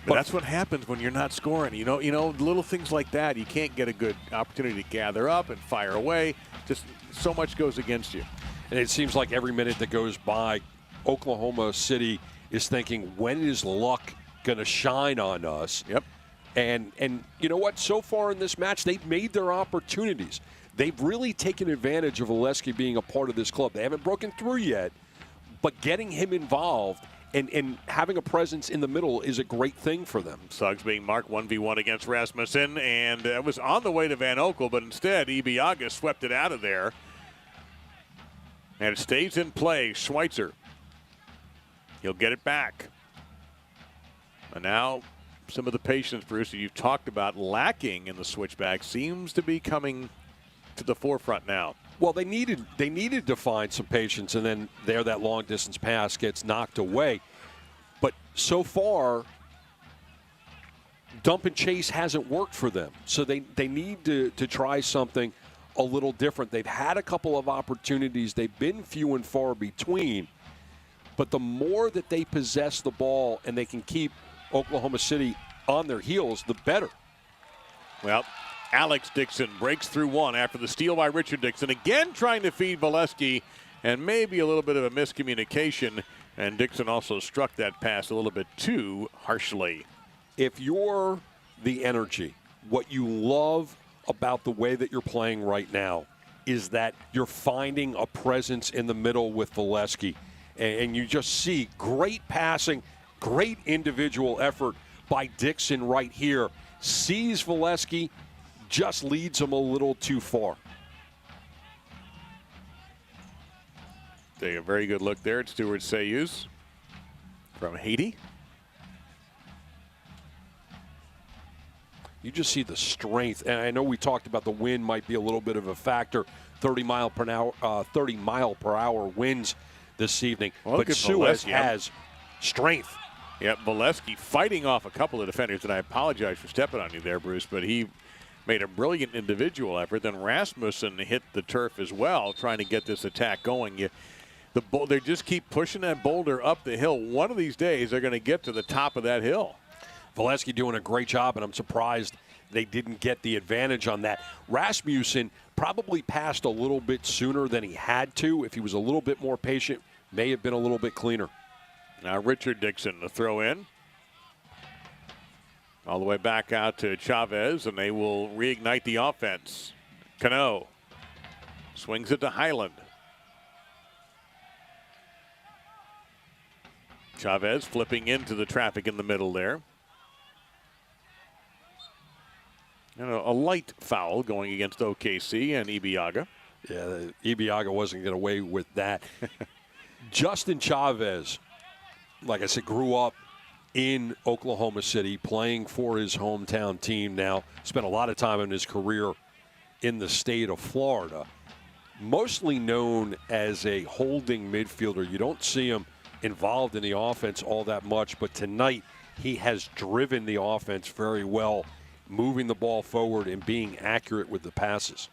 S1: But that's what happens when you're not scoring. You know, little things like that. You can't get a good opportunity to gather up and fire away. Just so much goes against you.
S2: And it seems like every minute that goes by, Oklahoma City is thinking, when is luck going to shine on us?
S1: Yep.
S2: And you know what? So far in this match, they've made their opportunities. They've really taken advantage of Valesky being a part of this club. They haven't broken through yet, but getting him involved and having a presence in the middle is a great thing for them.
S1: Suggs being marked 1v1 against Rasmussen, and it was on the way to Van Oekel, but instead Ibiaga swept it out of there. And it stays in play. Schweitzer. He'll get it back. And now some of the patience, Bruce, that you've talked about lacking in the switchback seems to be coming to the forefront now.
S2: Well, they needed to find some patience, and then that long distance pass gets knocked away. But so far, dump and chase hasn't worked for them. So they need to try something a little different. They've had a couple of opportunities. They've been few and far between. But the more that they possess the ball and they can keep Oklahoma City on their heels, the better.
S1: Well, Alex Dixon breaks through one after the steal by Richard Dixon. Again trying to feed Valesky, and maybe a little bit of a miscommunication. And Dixon also struck that pass a little bit too harshly.
S2: If you're the Energy, what you love about the way that you're playing right now is that you're finding a presence in the middle with Valesky. And you just see great passing, great individual effort by Dixon right here. Sees Valesky, just leads him a little too far.
S1: Take a very good look there at Stuart Sayus from Haiti.
S2: You just see the strength, and I know we talked about the wind might be a little bit of a factor. 30 mile per hour winds this evening,
S1: well,
S2: but Suez has strength.
S1: Yep, Valesky fighting off a couple of defenders, and I apologize for stepping on you there, Bruce, but he made a brilliant individual effort. Then Rasmussen hit the turf as well, trying to get this attack going. They just keep pushing that boulder up the hill. One of these days, they're going to get to the top of that hill.
S2: Valesky doing a great job, and I'm surprised they didn't get the advantage on that. Rasmussen probably passed a little bit sooner than he had to. If he was a little bit more patient, may have been a little bit cleaner.
S1: Now Richard Dixon to throw in. All the way back out to Chavez, and they will reignite the offense. Cano swings it to Highland. Chavez flipping into the traffic in the middle there. And a light foul going against OKC and Ibiaga.
S2: Yeah, Ibiaga wasn't getting away with that. Justin Chavez, like I said, grew up in Oklahoma City, playing for his hometown team now. Spent a lot of time in his career in the state of Florida. Mostly known as a holding midfielder. You don't see him involved in the offense all that much, but tonight he has driven the offense very well, moving the ball forward and being accurate with the passes.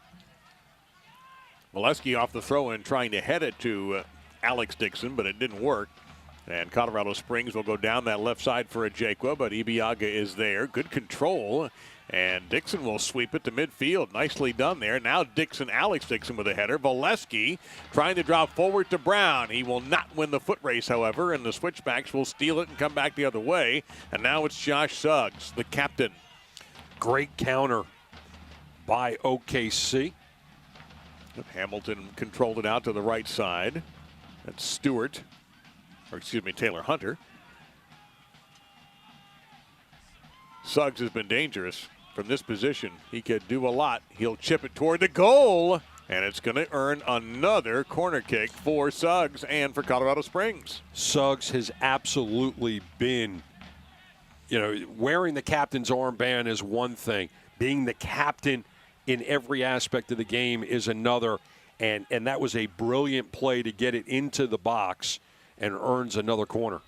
S1: Valesky off the throw-in, trying to head it to Alex Dixon, but it didn't work. And Colorado Springs will go down that left side for a Jaquia, but Ibiaga is there. Good control. And Dixon will sweep it to midfield. Nicely done there. Now Alex Dixon with a header. Valesky trying to drop forward to Brown. He will not win the foot race, however, and the Switchbacks will steal it and come back the other way. And now it's Josh Suggs, the captain.
S2: Great counter by OKC.
S1: Hamilton controlled it out to the right side. That's Taylor Hunter. Suggs has been dangerous from this position. He could do a lot. He'll chip it toward the goal, and it's going to earn another corner kick for Suggs and for Colorado Springs.
S2: Suggs has absolutely been, wearing the captain's armband is one thing. Being the captain in every aspect of the game is another, and that was a brilliant play to get it into the box and earns another corner.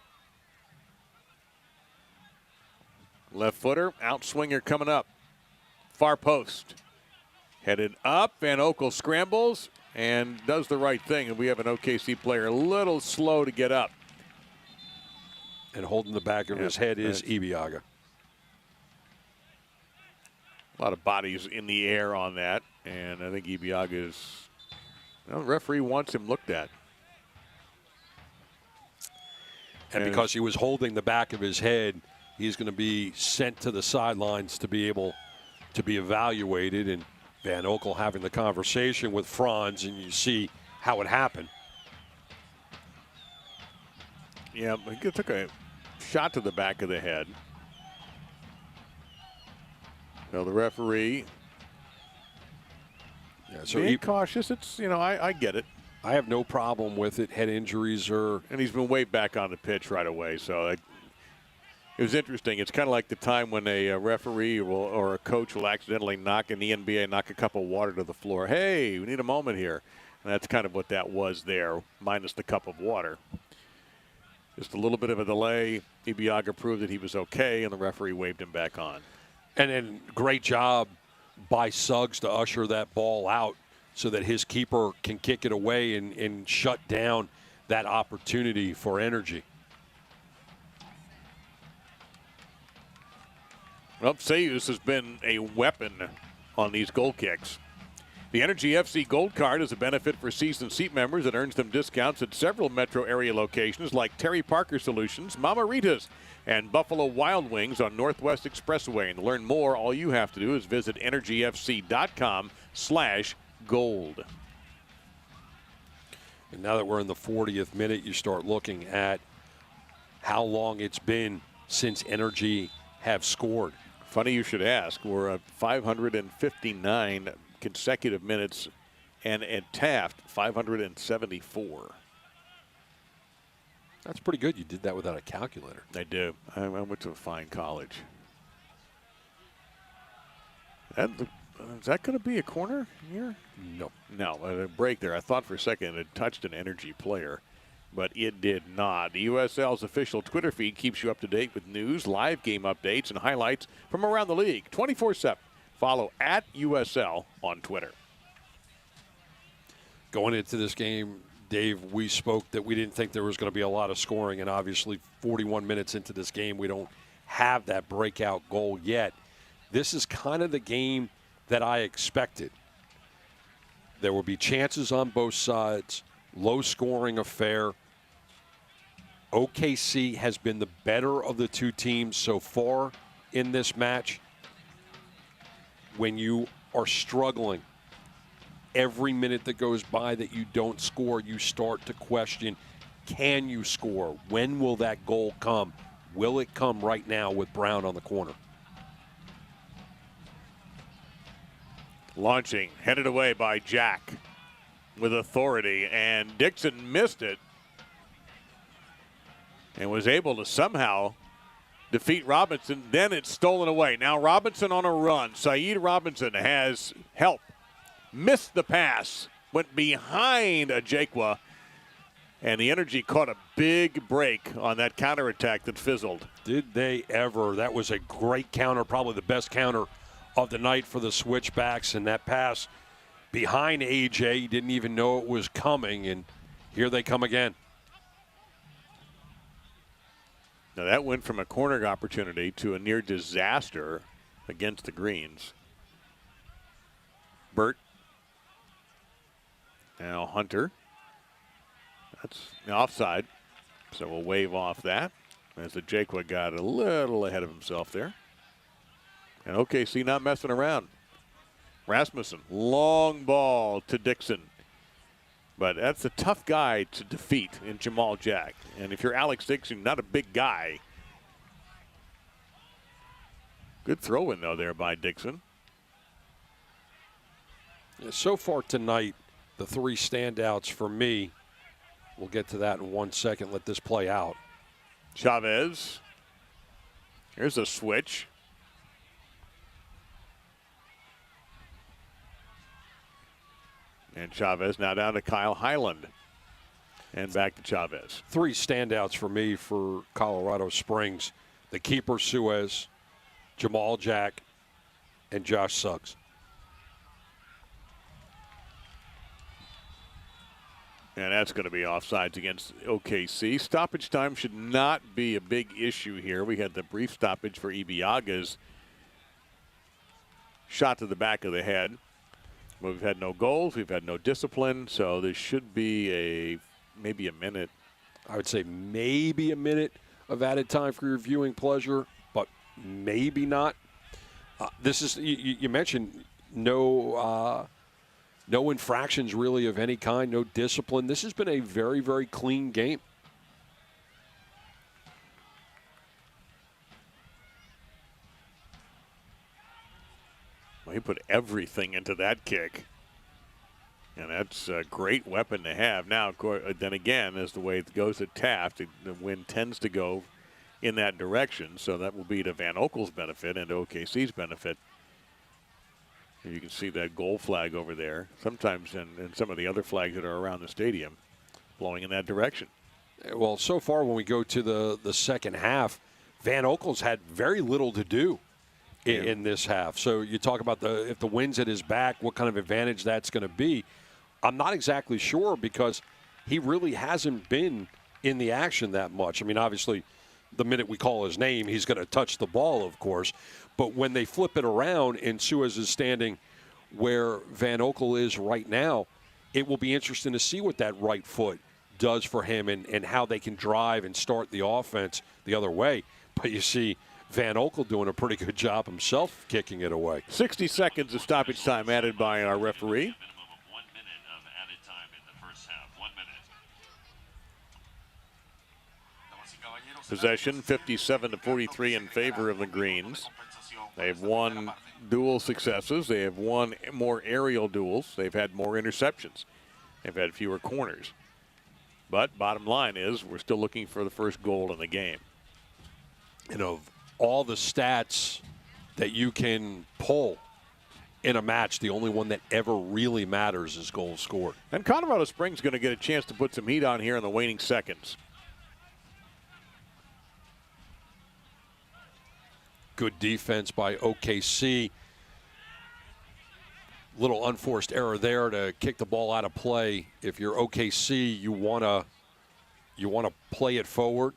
S1: Left footer, outswinger coming up. Far post. Headed up, Van Oekel scrambles and does the right thing. And we have an OKC player a little slow to get up.
S2: And holding the back of his head is Ibiaga.
S1: A lot of bodies in the air on that, and I think Ibiaga's, the referee wants him looked at.
S2: And because he was holding the back of his head, he's going to be sent to the sidelines to be able to be evaluated. And Van Oekel having the conversation with Franz, and you see how it happened.
S1: Yeah, he took a shot to the back of the head. So the referee,
S2: so
S1: being cautious. It's, I get it.
S2: I have no problem with it. Head injuries are...
S1: And he's been waved back on the pitch right away. So it was interesting. It's kind of like the time when a referee or a coach will accidentally knock in the NBA, knock a cup of water to the floor. Hey, we need a moment here. And that's kind of what that was there, minus the cup of water. Just a little bit of a delay. Ibiaga proved that he was okay, and the referee waved him back on.
S2: And then great job by Suggs to usher that ball out so that his keeper can kick it away and shut down that opportunity for Energy.
S1: Well, Sayus has been a weapon on these goal kicks. The Energy FC Gold Card is a benefit for season seat members that earns them discounts at several metro area locations like Terry Parker Solutions, Mama Rita's, and Buffalo Wild Wings on Northwest Expressway. And to learn more, all you have to do is visit energyfc.com/gold.
S2: And now that we're in the 40th minute, you start looking at how long it's been since Energy have scored.
S1: Funny you should ask. We're at 559 consecutive minutes, and at Taft, 574.
S2: That's pretty good. You did that without a calculator.
S1: I do. I went to a fine college. Is that going to be a corner here?
S2: No.
S1: No, a break there. I thought for a second it touched an Energy player, but it did not. The USL's official Twitter feed keeps you up to date with news, live game updates, and highlights from around the league 24/7. Follow @USL on Twitter.
S2: Going into this game, Dave, we spoke that we didn't think there was going to be a lot of scoring, and obviously 41 minutes into this game, we don't have that breakout goal yet. This is kind of the game that I expected. There will be chances on both sides, low-scoring affair. OKC has been the better of the two teams so far in this match. When you are struggling, every minute that goes by that you don't score, you start to question, can you score? When will that goal come? Will it come right now with Brown on the corner?
S1: Launching, headed away by Jack with authority, and Dixon missed it and was able to somehow defeat Robinson. Then it's stolen away. Now Robinson on a run. Saeed Robinson has help. Missed the pass. Went behind Ajekwa. And the Energy caught a big break on that counterattack that fizzled.
S2: Did they ever? That was a great counter, probably the best counter of the night for the Switchbacks. And that pass behind AJ, he didn't even know it was coming. And here they come again.
S1: Now that went from a corner opportunity to a near disaster against the Greens. Burt. Now Hunter. That's offside. So we'll wave off that as the Jaquan got a little ahead of himself there. And OKC not messing around. Rasmussen, long ball to Dixon. But that's a tough guy to defeat in Jamal Jack. And if you're Alex Dixon, not a big guy. Good throw in, though, there by Dixon.
S2: Yeah, so far tonight, the three standouts for me, we'll get to that in 1 second. Let this play out.
S1: Chavez. Here's a switch. And Chavez now down to Kyle Highland. And back to Chavez.
S2: Three standouts for me for Colorado Springs. The keeper, Suez, Jamal Jack, and Josh Suggs.
S1: And that's going to be offsides against OKC. Stoppage time should not be a big issue here. We had the brief stoppage for Ibiaga's shot to the back of the head. We've had no goals. We've had no discipline. So this should be maybe a minute.
S2: I would say maybe a minute of added time for your viewing pleasure, but maybe not. This is, you mentioned no infractions really of any kind, no discipline. This has been a very, very clean game.
S1: Well, he put everything into that kick. And that's a great weapon to have. Now, then again, as the way it goes at Taft, the wind tends to go in that direction. So that will be to Van Oekel's benefit and OKC's benefit. You can see that goal flag over there. Sometimes in some of the other flags that are around the stadium blowing in that direction.
S2: Well, so far when we go to the second half, Van Oekel's had very little to do in this half. So you talk about if the wind's at his back, what kind of advantage that's going to be. I'm not exactly sure because he really hasn't been in the action that much. I mean, obviously, the minute we call his name, he's going to touch the ball, of course. But when they flip it around and Suez is standing where Van Oekel is right now, it will be interesting to see what that right foot does for him and how they can drive and start the offense the other way. But you see Van Oekel doing a pretty good job himself kicking it away.
S1: 60 seconds of stoppage time added by our referee. Possession 57-43 in favor of the Greens. They've won dual successes. They have won more aerial duels. They've had more interceptions. They've had fewer corners. But bottom line is we're still looking for the first goal in the game.
S2: You know, all the stats that you can pull in a match, the only one that ever really matters is goals scored.
S1: And Colorado Springs going to get a chance to put some heat on here in the waning seconds.
S2: Good defense by OKC. Little unforced error there to kick the ball out of play. If you're OKC, you want to play it forward.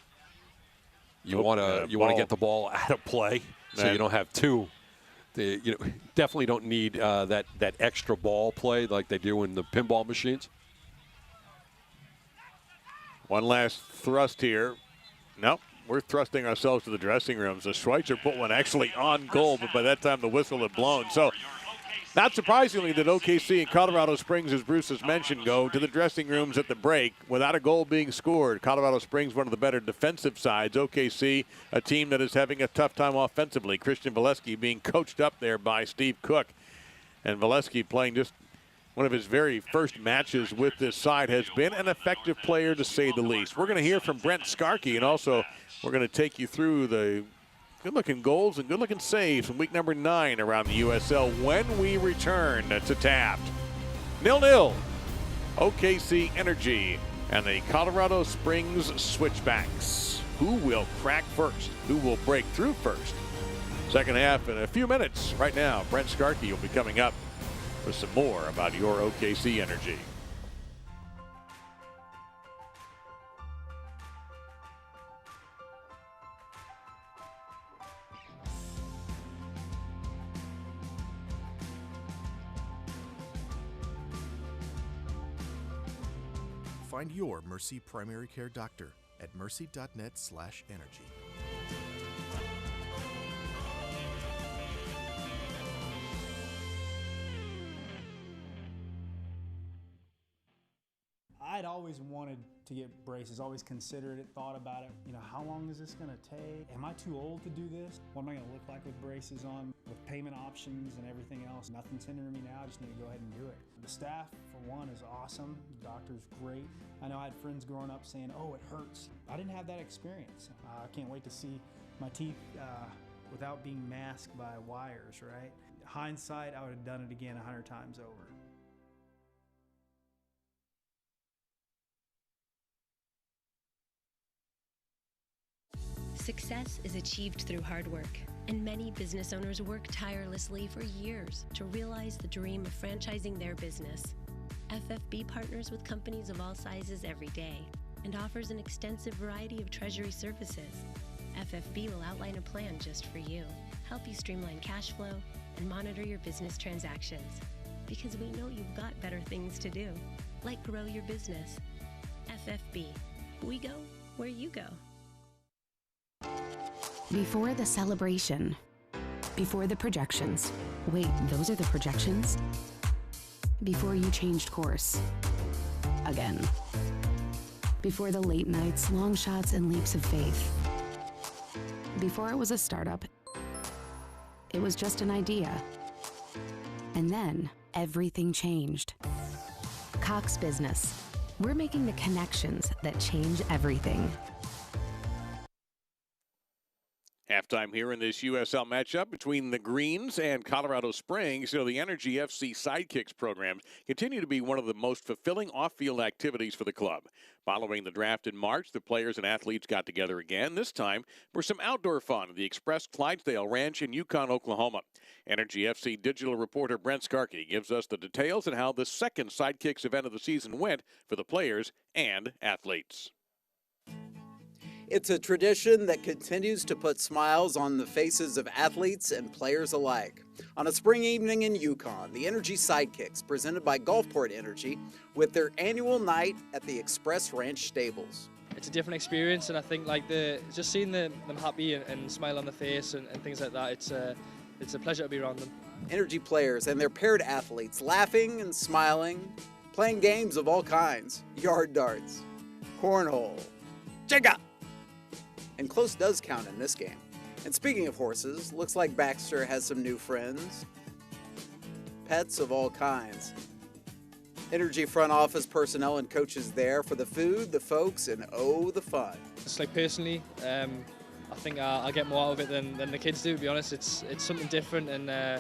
S2: You want to get the ball out of play, so you don't have two. You definitely don't need that extra ball play like they do in the pinball machines.
S1: One last thrust here. Nope. We're thrusting ourselves to the dressing rooms. The Schweitzer put one actually on goal, but by that time the whistle had blown. So, not surprisingly that OKC and Colorado Springs, as Bruce has mentioned, go to the dressing rooms at the break without a goal being scored. Colorado Springs, one of the better defensive sides. OKC, a team that is having a tough time offensively. Christian Valesky being coached up there by Steve Cook. And Valesky playing just one of his very first matches with this side, has been an effective player to say the least. We're going to hear from Brent Skarke, and also we're going to take you through the good-looking goals and good-looking saves from week number 9 around the USL when we return to Taft. 0-0, OKC Energy and the Colorado Springs Switchbacks. Who will crack first? Who will break through first? Second half in a few minutes. Right now, Brent Skarke will be coming up with some more about your OKC Energy.
S3: Find your Mercy primary care doctor at mercy.net/energy.
S5: I'd always wanted to get braces, always considered it, thought about it. You know, how long is this gonna take? Am I too old to do this? What am I gonna look like with braces on? With payment options and everything else, nothing's hindering me now, I just need to go ahead and do it. The staff, for one, is awesome. The doctor's great. I know I had friends growing up saying, oh, it hurts. I didn't have that experience. I can't wait to see my teeth without being masked by wires, right? Hindsight, I would have done it again 100 times over.
S4: Success is achieved through hard work, and many business owners work tirelessly for years to realize the dream of franchising their business. FFB partners with companies of all sizes every day and offers an extensive variety of treasury services. FFB will outline a plan just for you, help you streamline cash flow, and monitor your business transactions. Because we know you've got better things to do, like grow your business. FFB, we go where you go.
S6: Before the celebration, before the projections. Wait, those are the projections? Before you changed course. Again. Before the late nights, long shots, and leaps of faith. Before it was a startup, it was just an idea. And then everything changed. Cox Business. We're making the connections that change everything.
S1: Halftime here in this USL matchup between the Greens and Colorado Springs. You know, the Energy FC Sidekicks programs continue to be one of the most fulfilling off-field activities for the club. Following the draft in March, the players and athletes got together again, this time for some outdoor fun at the Express Clydesdale Ranch in Yukon, Oklahoma. Energy FC digital reporter Brent Skarkey gives us the details on how the second Sidekicks event of the season went for the players and athletes.
S7: It's a tradition that continues to put smiles on the faces of athletes and players alike. On a spring evening in Yukon, the Energy Sidekicks, presented by Gulfport Energy, with their annual night at the Express Ranch Stables.
S8: It's a different experience, and I think like just seeing them happy and smile on the face and things like that, it's a pleasure to be around them. Energy
S7: players and their paired athletes laughing and smiling, playing games of all kinds, yard darts, cornhole, Jenga! And close does count in this game. And speaking of horses, looks like Baxter has some new friends. Pets of all kinds. Energy front office personnel and coaches there for the food, the folks, and oh, the fun.
S8: It's like personally, I think I get more out of it than the kids do, to be honest. It's something different, and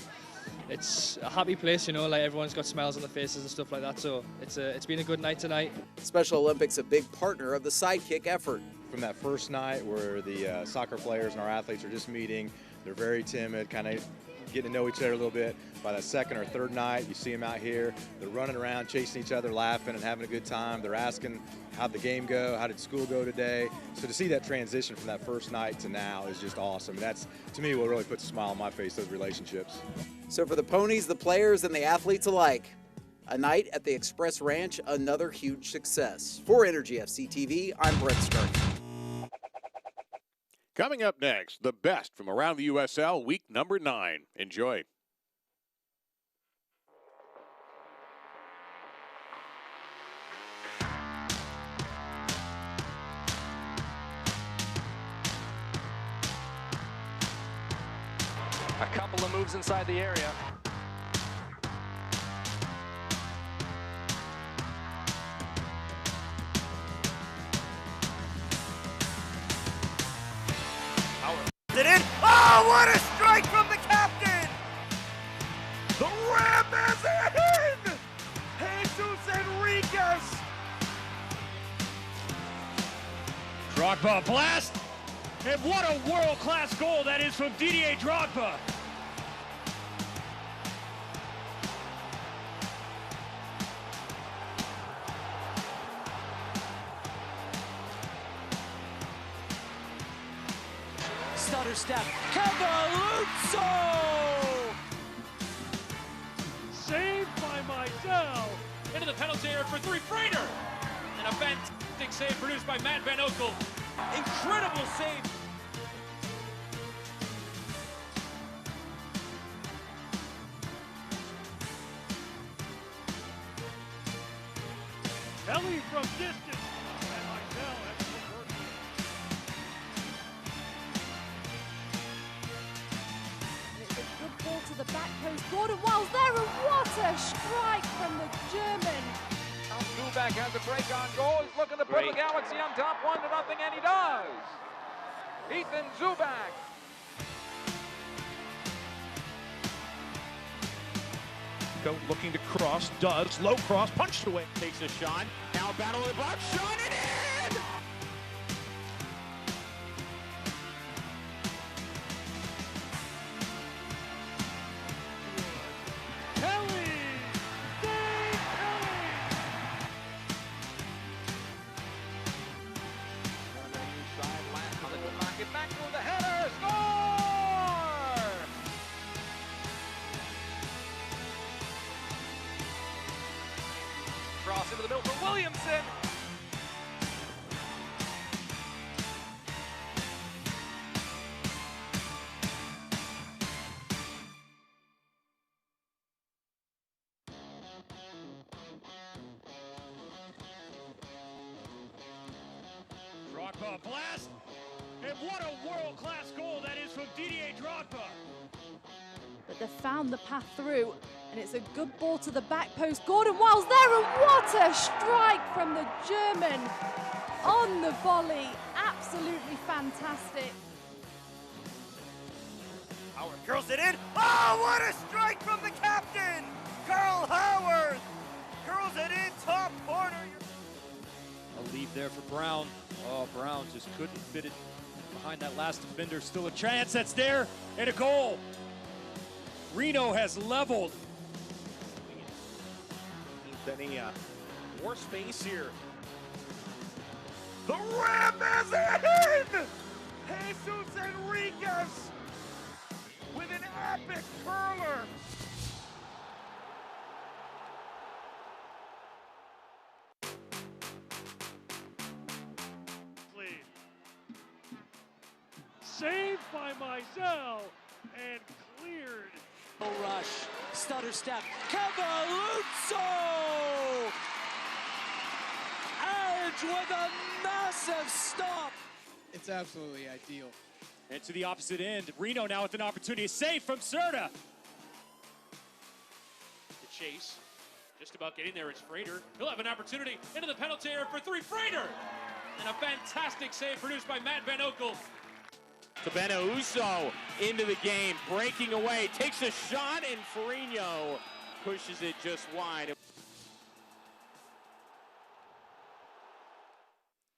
S8: it's a happy place, you know, like everyone's got smiles on their faces and stuff like that, so it's been a good night tonight.
S7: Special Olympics a big partner of the Sidekick effort.
S9: From that first night where the soccer players and our athletes are just meeting, they're very timid, kind of getting to know each other a little bit. By that second or third night, you see them out here, they're running around, chasing each other, laughing and having a good time. They're asking, how'd the game go? How did school go today? So to see that transition from that first night to now is just awesome. That's, to me, what really puts a smile on my face, those relationships.
S7: So for the ponies, the players, and the athletes alike, a night at the Express Ranch, another huge success. For Energy FC TV, I'm Brent Stark.
S1: Coming up next, the best from around the USL, week number 9. Enjoy.
S10: A couple of moves inside the area.
S11: It in. Oh, what a strike from the captain! The Ram is in! Jesus Enriquez!
S12: Drogba blast! And what a world-class goal that is from Didier Drogba!
S11: Stutter step. Cavalluzzo!
S12: Saved by Mizell!
S13: Into the penalty area for 3, Frater! And a fantastic save produced by Matt Van Oekel. Incredible save.
S12: Kelly from distance. And Mizell, excellent work.
S14: Good ball to the back post. Gordon Wiles there, and what a strike from the German.
S15: Zubak has a break on goal. He's looking to put the Galaxy on top 1-0, and he does. Ethan Zubak.
S12: Looking to cross, does, low cross, punched away.
S11: Takes a shot. Now a battle of the box. Shot it in!
S12: Kelly! Dave Kelly!
S15: Side last on the market back to
S12: Drogba blast. And what a world-class goal that is from Didier Drogba.
S14: But they've found the path through, and it's a good ball to the back post. Gordon Wild's there, and what a strike from the German on the volley. Absolutely fantastic.
S11: Howard curls it in. Oh, what a strike from the captain! Carl Howard curls it in, top corner.
S16: A lead there for Brown. Oh, Brown just couldn't fit it behind that last defender. Still a chance that's there, and a goal. Reno has leveled.
S11: Any more space here. The Ram is in! Jesus Enriquez with an epic curler.
S12: Saved by Mizell and cleared.
S17: Rush, stutter step, Cavalluzzo! Edge with a massive stop.
S18: It's absolutely ideal.
S16: And to the opposite end, Reno now with an opportunity, save from Serta.
S13: The chase, just about getting there, it's Frater. He'll have an opportunity into the penalty area for three, Frater! And a fantastic save produced by Matt Van Oekel.
S19: Cabeno Uso into the game, breaking away, takes a shot, and Ferrigno pushes it just wide.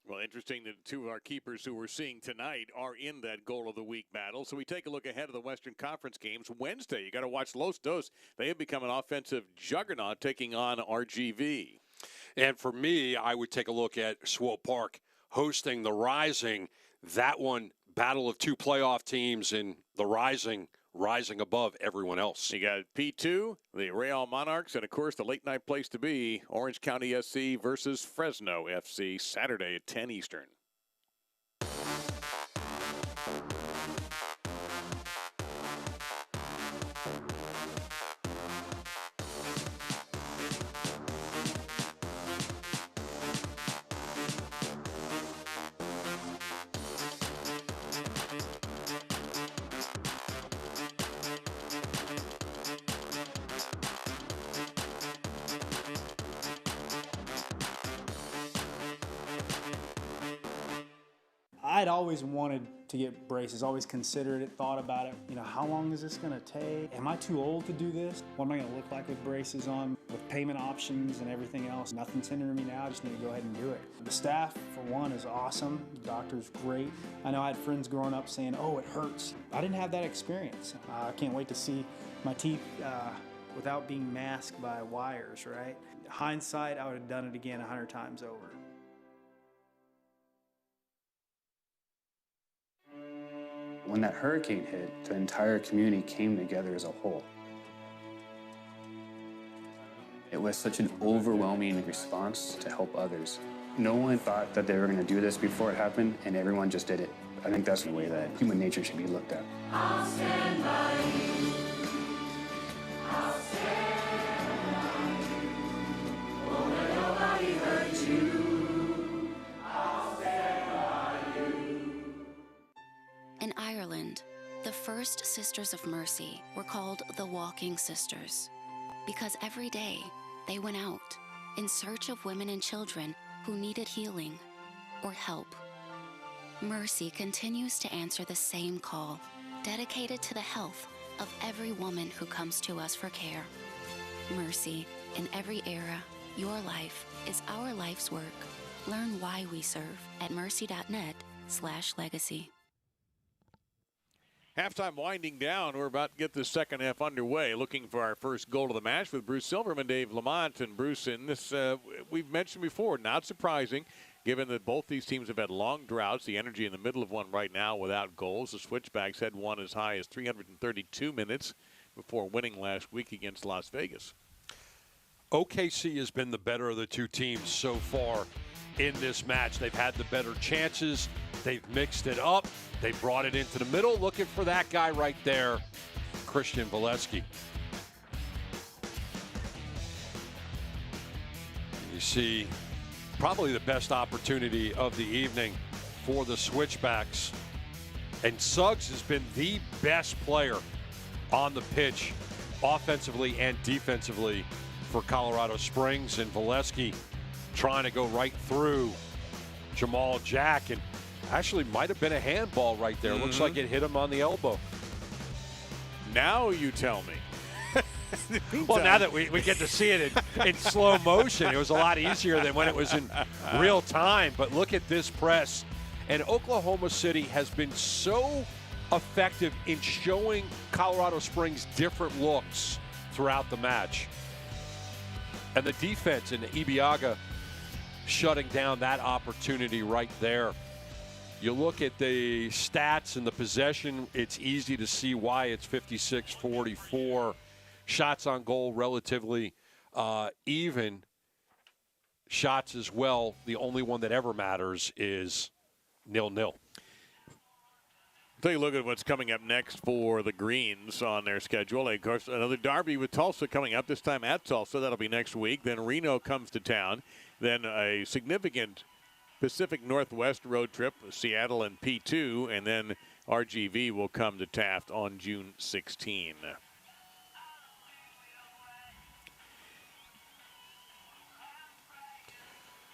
S1: Well, interesting that two of our keepers who we're seeing tonight are in that goal of the week battle. So we take a look ahead of the Western Conference games Wednesday. You got to watch Los Dos. They have become an offensive juggernaut taking on RGV.
S2: And for me, I would take a look at Swope Park hosting the Rising. That one, battle of two playoff teams, and the rising above everyone else.
S1: You got P2, the Real Monarchs, and of course the late night place to be, Orange County SC versus Fresno FC, Saturday at 10 Eastern.
S5: I'd always wanted to get braces, always considered it, thought about it. You know, how long is this gonna take? Am I too old to do this? What am I gonna look like with braces on? With payment options and everything else, nothing's hindering me now, I just need to go ahead and do it. The staff, for one, is awesome. The doctor's great. I know I had friends growing up saying, oh, it hurts. I didn't have that experience. I can't wait to see my teeth without being masked by wires, right? Hindsight, I would have done it again 100 times over.
S20: When that hurricane hit, the entire community came together as a whole. It was such an overwhelming response to help others. No one thought that they were going to do this before it happened, and everyone just did it. I think that's the way that human nature should be looked at.
S11: I'll stand by you. I'll stand by you. Won't let nobody hurt you. I'll stand by you.
S6: In Ireland, the first Sisters of Mercy were called the Walking Sisters because every day they went out in search of women and children who needed healing or help. Mercy continues to answer the same call, dedicated to the health of every woman who comes to us for care. Mercy, in every era, your life is our life's work. Learn why we serve at mercy.net/legacy.
S1: Halftime winding down. We're about to get the second half underway. Looking for our first goal of the match with Bruce Silverman, Dave Lamont. And Bruce, in this, we've mentioned before, not surprising, given that both these teams have had long droughts. The Energy in the middle of one right now without goals. The Switchbacks had one as high as 332 minutes before winning last week against Las Vegas.
S2: OKC has been the better of the two teams so far in this match. They've had the better chances. They've mixed it up. They brought it into the middle, looking for that guy right there, Christian Valesky. You see probably the best opportunity of the evening for the Switchbacks. And Suggs has been the best player on the pitch, offensively and defensively, for Colorado Springs. And Valesky trying to go right through Jamal Jack, and actually might have been a handball right there. Looks like it hit him on the elbow.
S1: Now you tell me.
S2: Well, now that we get to see it in slow motion, it was a lot easier than when it was in real time. But look at this press. And Oklahoma City has been so effective in showing Colorado Springs different looks throughout the match. And the defense in Ibiaga shutting down that opportunity right there. You look at the stats and the possession, it's easy to see why it's 56-44. Shots on goal relatively even. Shots as well. The only one that ever matters is 0-0.
S1: Take a look at what's coming up next for the Greens on their schedule. Of course, another derby with Tulsa coming up, this time at Tulsa. That'll be next week. Then Reno comes to town. Then a significant Pacific Northwest road trip, Seattle and P2. And then RGV will come to Taft on June 16.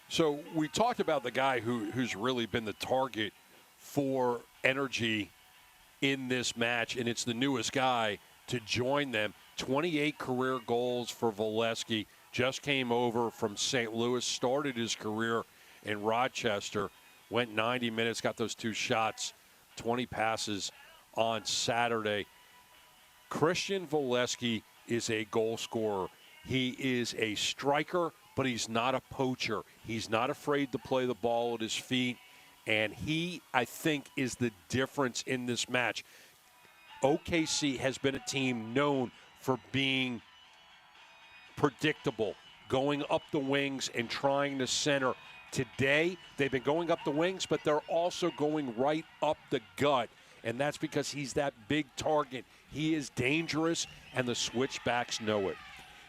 S2: So we talked about the guy who's really been the target for Energy in this match, and it's the newest guy to join them. 28 career goals for Valesky. Just came over from St. Louis, started his career in Rochester, went 90 minutes, got those 2 shots, 20 passes on Saturday. Christian Valesky is a goal scorer. He is a striker, but he's not a poacher. He's not afraid to play the ball at his feet, and he, I think, is the difference in this match. OKC has been a team known for being predictable, going up the wings and trying to center. Today, they've been going up the wings, but they're also going right up the gut, and that's because he's that big target. He is dangerous, and the Switchbacks know it.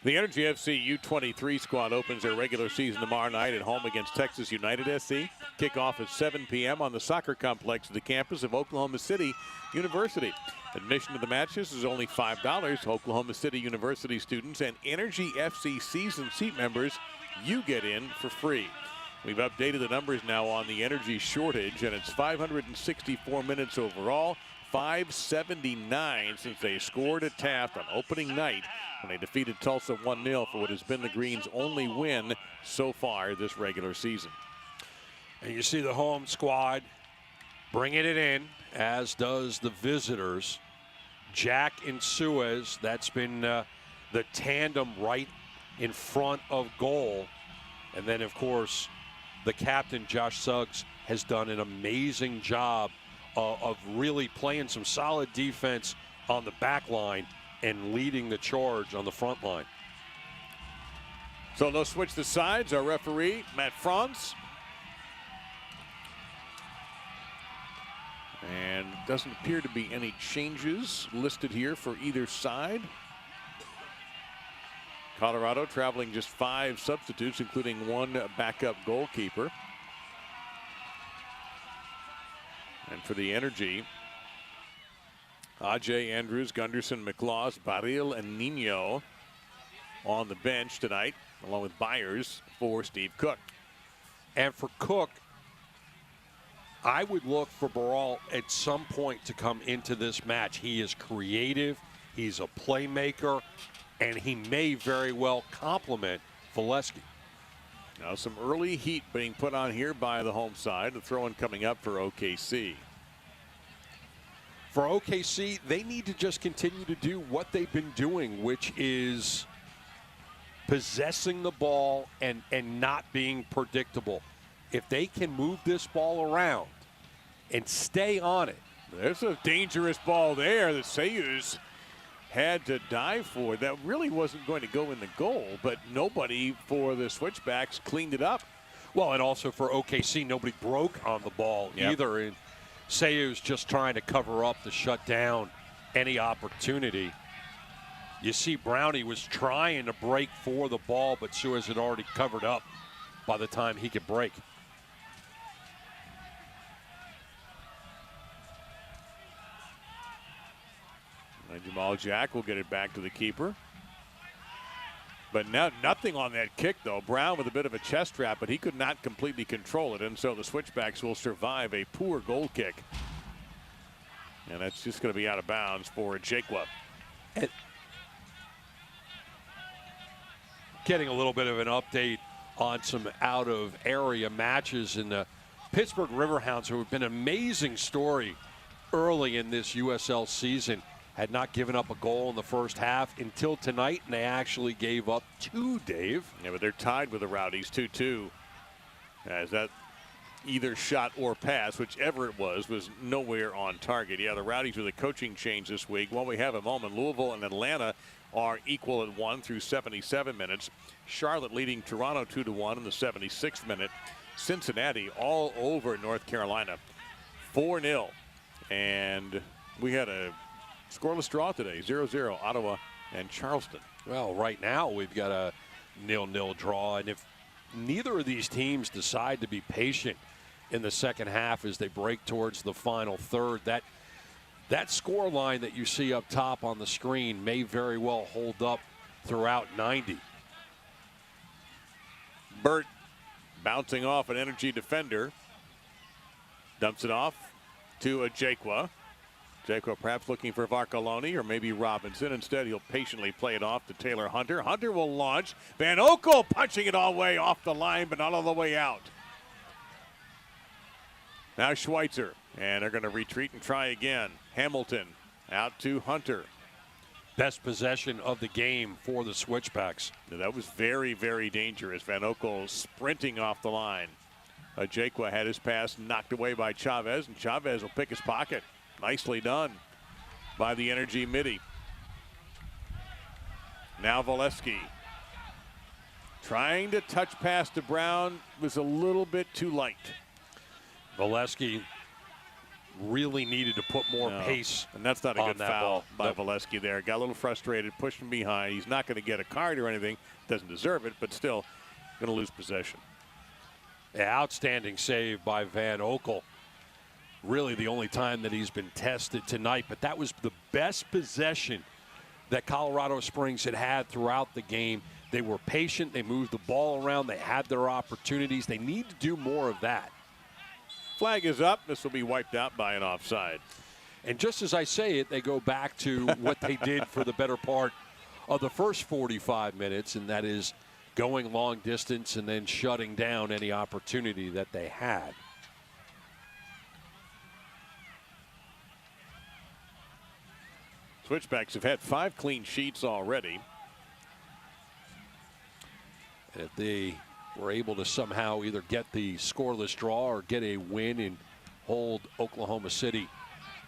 S1: The Energy FC U23 squad opens their regular season tomorrow night at home against Texas United SC. Kickoff at 7 p.m. on the soccer complex at the campus of Oklahoma City University. Admission to the matches is only $5. Oklahoma City University students and Energy FC season seat members, you get in for free. We've updated the numbers now on the Energy shortage, and it's 564 minutes overall, 579 since they scored at Taft on opening night when they defeated Tulsa 1-0 for what has been the Greens' only win so far this regular season.
S2: And you see the home squad bringing it in, as does the visitors. Jack and Suez, that's been the tandem right in front of goal. And then, of course, the captain, Josh Suggs, has done an amazing job of really playing some solid defense on the back line and leading the charge on the front line.
S1: So they'll switch the sides. Our referee, Matt Franz. And doesn't appear to be any changes listed here for either side. Colorado traveling just 5 substitutes, including 1 backup goalkeeper. And for the Energy, Ajay, Andrews, Gunderson, McLaws, Baril, and Nino on the bench tonight, along with Byers for Steve Cook.
S2: And for Cook, I would look for Barral at some point to come into this match. He is creative, he's a playmaker, and he may very well complement Valesky.
S1: Now some early heat being put on here by the home side. The throw-in coming up for OKC.
S2: For OKC, they need to just continue to do what they've been doing, which is possessing the ball and not being predictable. If they can move this ball around and stay on it.
S1: There's a dangerous ball there that Sayers had to dive for. That really wasn't going to go in the goal, but nobody for the Switchbacks cleaned it up.
S2: Well, and also for OKC, nobody broke on the ball either. And Sayers just trying to cover up to shut down any opportunity. You see Brownie was trying to break for the ball, but Suez had already covered up by the time he could break.
S1: And Jamal Jack will get it back to the keeper. But now nothing on that kick, though. Brown with a bit of a chest trap, but he could not completely control it. And so the Switchbacks will survive a poor goal kick. And that's just going to be out of bounds for Jaquab.
S2: Getting a little bit of an update on some out-of-area matches in the Pittsburgh Riverhounds, who have been an amazing story early in this USL season. Had not given up a goal in the first half until tonight, and they actually gave up 2, Dave.
S1: Yeah, but they're tied with the Rowdies 2-2. As that either shot or pass, whichever it was nowhere on target. Yeah, the Rowdies with a coaching change this week. While we have a moment, Louisville and Atlanta are equal at 1 through 77 minutes. Charlotte leading Toronto 2-1 in the 76th minute. Cincinnati all over North Carolina 4-0. And we had a scoreless draw today, 0-0, Ottawa and Charleston.
S2: Well, right now we've got a 0-0 draw, and if neither of these teams decide to be patient in the second half as they break towards the final third, that score line that you see up top on the screen may very well hold up throughout 90.
S1: Burt bouncing off an Energy defender. Dumps it off to a Jaquab. Jaquab perhaps looking for Varcoloni or maybe Robinson. Instead, he'll patiently play it off to Taylor Hunter. Hunter will launch. Van Oekel punching it all the way off the line, but not all the way out. Now Schweitzer, and they're going to retreat and try again. Hamilton out to Hunter.
S2: Best possession of the game for the Switchbacks.
S1: That was very, very dangerous. Van Oekel sprinting off the line. Jaquab had his pass knocked away by Chavez, and Chavez will pick his pocket. Nicely done by the Energy midi. Now Valesky trying to touch pass to Brown, was a little bit too light.
S2: Valesky really needed to put more pace.
S1: And that's not a good foul by
S2: Nope.
S1: Valesky there. Got a little frustrated, pushed him behind. He's not going to get a card or anything. Doesn't deserve it, but still going to lose possession.
S2: Yeah, outstanding save by Van Oekel. Really the only time that he's been tested tonight, but that was the best possession that Colorado Springs had throughout the game. They were patient. They moved the ball around. They had their opportunities. They need to do more of that.
S1: Flag is up. This will be wiped out by an offside.
S2: And just as I say it, they go back to what they did for the better part of the first 45 minutes, and that is going long distance and then shutting down any opportunity that they had.
S1: Switchbacks have had 5 clean sheets already.
S2: And if they were able to somehow either get the scoreless draw or get a win and hold Oklahoma City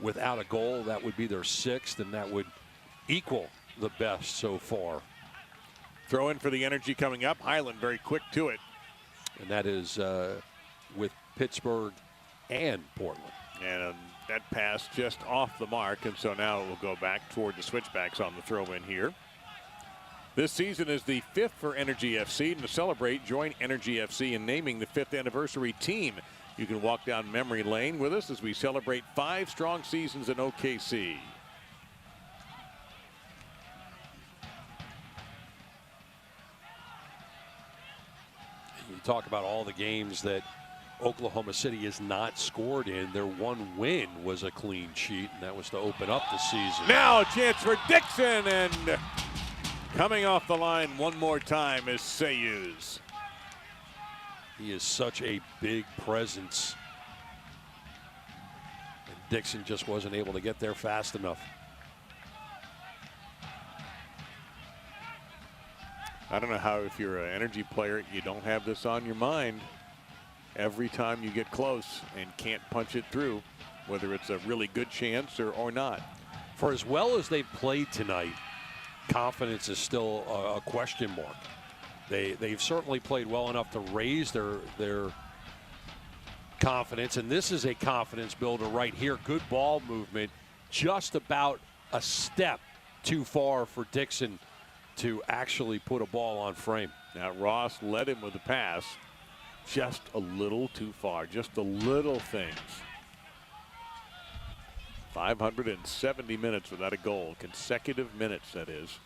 S2: without a goal, that would be their 6th, and that would equal the best so far.
S1: Throw in for the Energy coming up. Highland very quick to it.
S2: And that is with Pittsburgh and Portland.
S1: And that pass just off the mark, and so now it will go back toward the Switchbacks on the throw-in here. This season is the 5th for Energy FC, and to celebrate, join Energy FC in naming the 5th anniversary team. You can walk down memory lane with us as we celebrate 5 strong seasons in OKC.
S2: You talk about all the games that Oklahoma City has not scored in. Their one win was a clean sheet, and that was to open up the season.
S1: Now a chance for Dixon, and coming off the line one more time is Sayuz.
S2: He is such a big presence. And Dixon just wasn't able to get there fast enough.
S1: I don't know how, if you're an Energy player, you don't have this on your mind every time you get close and can't punch it through, whether it's a really good chance or not.
S2: For as well as they've played tonight, confidence is still a question mark. They've certainly played well enough to raise their confidence, and this is a confidence builder right here. Good ball movement, just about a step too far for Dixon to actually put a ball on frame.
S1: Now Ross led him with the pass. Just a little too far, just the little things. 570 minutes without a goal. Consecutive minutes, that is.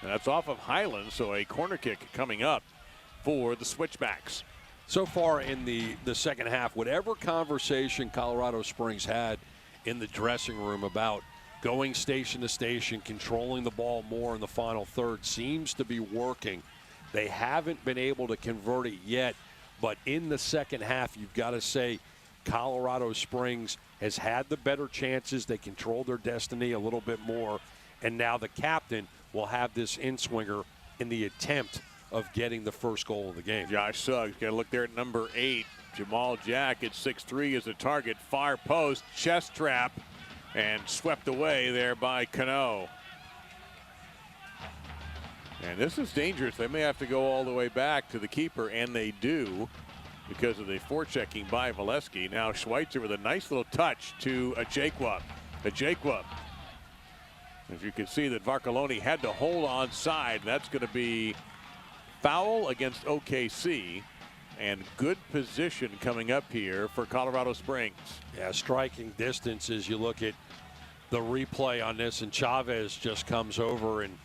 S1: And that's off of Highland, so a corner kick coming up for the Switchbacks.
S2: So far in the second half, whatever conversation Colorado Springs had in the dressing room about going station to station, controlling the ball more in the final third seems to be working. They haven't been able to convert it yet, but in the second half, you've got to say Colorado Springs has had the better chances. They controlled their destiny a little bit more, and now the captain will have this in-swinger in the attempt of getting the first goal of the game.
S1: Josh Suggs, got to look there at number 8. Jamal Jack at 6'3" is the target. Far post, chest trap, and swept away there by Cano. And this is dangerous. They may have to go all the way back to the keeper, and they do because of the forechecking by Valesky. Now Schweitzer with a nice little touch to Ajekwa. Ajekwa. As you can see that Varcoloni had to hold on side. That's going to be foul against OKC. And good position coming up here for Colorado Springs.
S2: Yeah, striking distance as you look at the replay on this, and Chavez just comes over and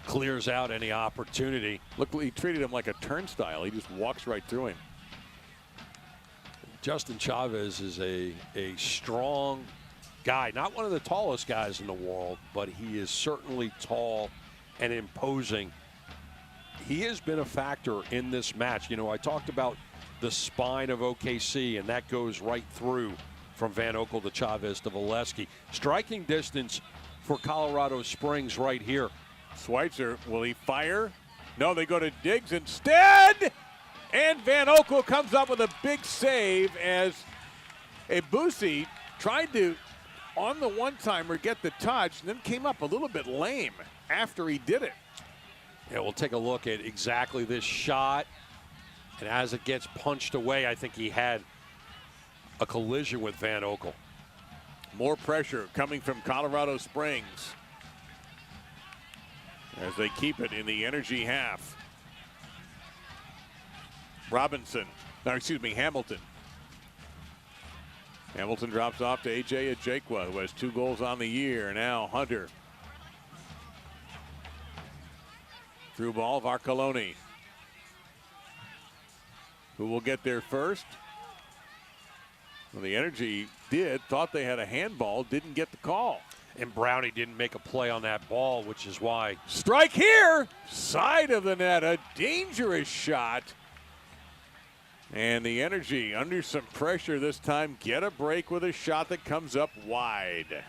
S2: clears out any opportunity.
S1: Look, he treated him like a turnstile. He just walks right through him.
S2: Justin Chavez is a strong guy, not one of the tallest guys in the world, but he is certainly tall and imposing. He has been a factor in this match. You know, I talked about the spine of OKC, and that goes right through from Van Oekel to Chavez to Valesky. Striking distance for Colorado Springs right here.
S1: Schweitzer, will he fire? No, they go to Diggs instead. And Van Oekel comes up with a big save as Ebusi tried to, on the one-timer, get the touch, and then came up a little bit lame after he did it.
S2: Yeah, we'll take a look at exactly this shot. And as it gets punched away, I think he had a collision with Van Oekel.
S1: More pressure coming from Colorado Springs as they keep it in the energy half. Hamilton. Hamilton drops off to A.J. Ajekwa, who has 2 goals on the year. Now Hunter. Through ball, Varcoloni. Who will get there first? Well, the Energy thought they had a handball, didn't get the call.
S2: And Brownie didn't make a play on that ball, which is why.
S1: Strike here! Side of the net, a dangerous shot. And the Energy, under some pressure this time, get a break with a shot that comes up wide.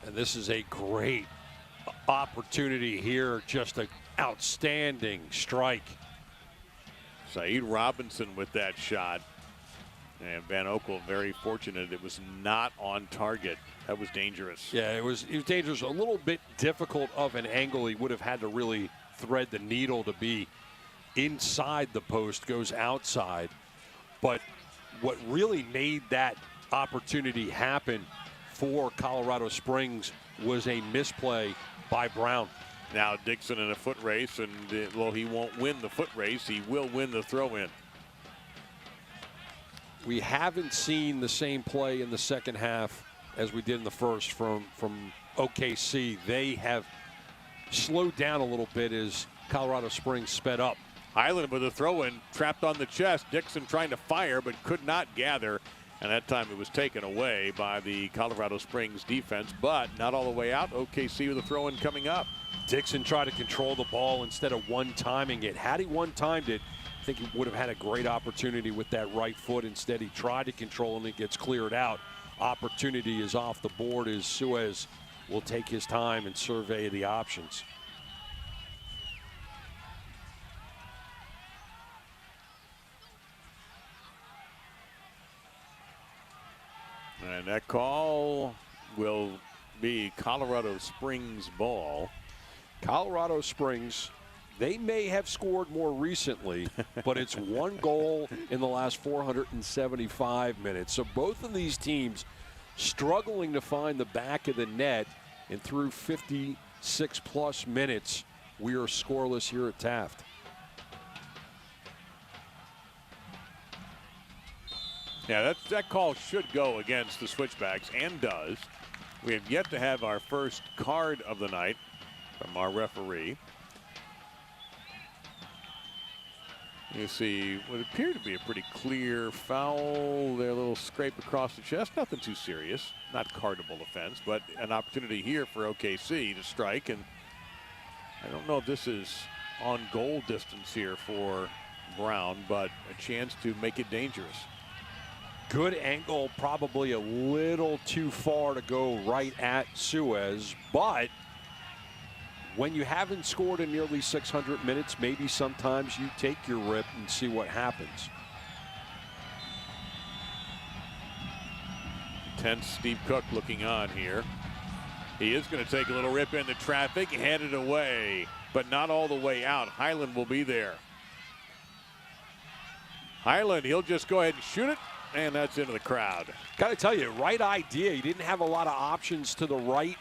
S2: And this is a great opportunity here, just an outstanding strike.
S1: Saeed Robinson with that shot. And Van Oekel very fortunate it was not on target. That was dangerous.
S2: Yeah, it was dangerous. A little bit difficult of an angle. He would have had to really thread the needle to be inside the post, goes outside. But what really made that opportunity happen for Colorado Springs was a misplay by Brown.
S1: Now Dixon in a foot race, and well, he won't win the foot race. He will win the throw-in.
S2: We haven't seen the same play in the second half as we did in the first from OKC. They have slowed down a little bit as Colorado Springs sped up.
S1: Highland with a throw-in, trapped on the chest. Dixon trying to fire, but could not gather. And that time it was taken away by the Colorado Springs defense, but not all the way out. OKC with a throw-in coming up.
S2: Dixon tried to control the ball instead of one-timing it. Had he one-timed it, I think he would have had a great opportunity with that right foot. Instead, he tried to control and it gets cleared out. Opportunity is off the board as Suez will take his time and survey the options.
S1: And that call will be Colorado Springs ball.
S2: Colorado Springs, they may have scored more recently, but it's 1 goal in the last 475 minutes. So both of these teams struggling to find the back of the net, and through 56-plus minutes, we are scoreless here at Taft.
S1: Yeah, that call should go against the Switchbacks, and does. We have yet to have our first card of the night from our referee. You see what appeared to be a pretty clear foul there, a little scrape across the chest, nothing too serious, not cardable offense, but an opportunity here for OKC to strike, and I don't know if this is on goal distance here for Brown, but a chance to make it dangerous.
S2: Good angle, probably a little too far to go right at Suez, but when you haven't scored in nearly 600 minutes, maybe sometimes you take your rip and see what happens.
S1: Tense Steve Cook looking on here. He is going to take a little rip into traffic, headed away, but not all the way out. Highland will be there. Highland, he'll just go ahead and shoot it, and that's into the crowd.
S2: Got to tell you, right idea. He didn't have a lot of options to the right.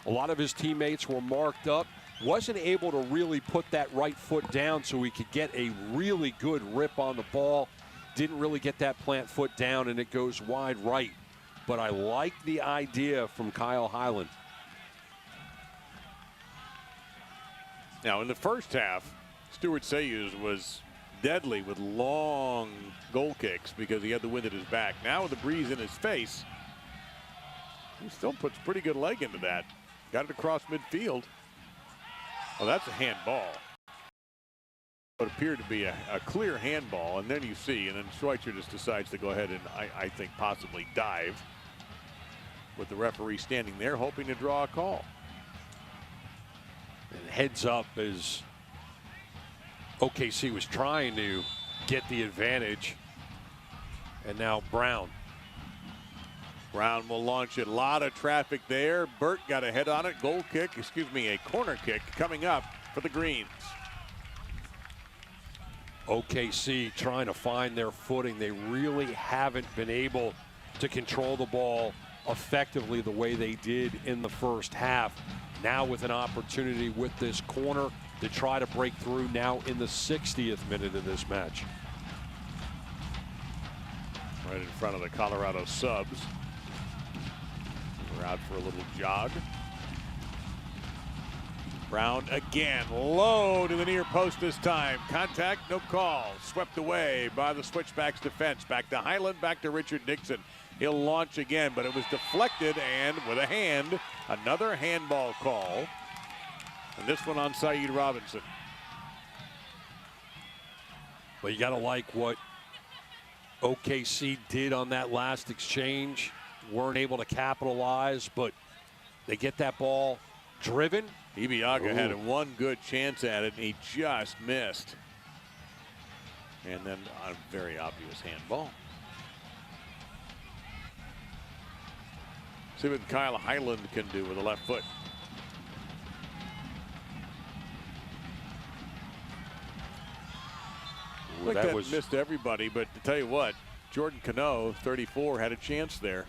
S2: A lot of his teammates were marked up. Wasn't able to really put that right foot down so he could get a really good rip on the ball. Didn't really get that plant foot down, and it goes wide right. But I like the idea from Kyle Highland.
S1: Now, in the first half, Stuart Sayers was deadly with long goal kicks because he had the wind at his back. Now with the breeze in his face, he still puts pretty good leg into that. Got it across midfield. Well, that's a handball. It appeared to be a clear handball, and then you see, and then Schweitzer just decides to go ahead and, I think, possibly dive with the referee standing there hoping to draw a call.
S2: And heads up as OKC was trying to get the advantage. And now Brown.
S1: Brown will launch it. A lot of traffic there. Burt got a head on it. Goal kick, a corner kick coming up for the Greens.
S2: OKC trying to find their footing. They really haven't been able to control the ball effectively the way they did in the first half. Now with an opportunity with this corner to try to break through now in the 60th minute of this match.
S1: Right in front of the Colorado subs. We're out for a little jog. Brown again, low to the near post this time. Contact, no call. Swept away by the Switchbacks defense. Back to Highland, back to Richard Nixon. He'll launch again, but it was deflected, and with a hand, another handball call. And this one on Saeed Robinson.
S2: Well, you got to like what OKC did on that last exchange. Weren't able to capitalize, but they get that ball driven.
S1: Ibiaga had one good chance at it, and he just missed. And then a very obvious handball. See what Kyle Highland can do with the left foot. I think that missed everybody, but to tell you what, Jordan Cano, 34, had a chance there.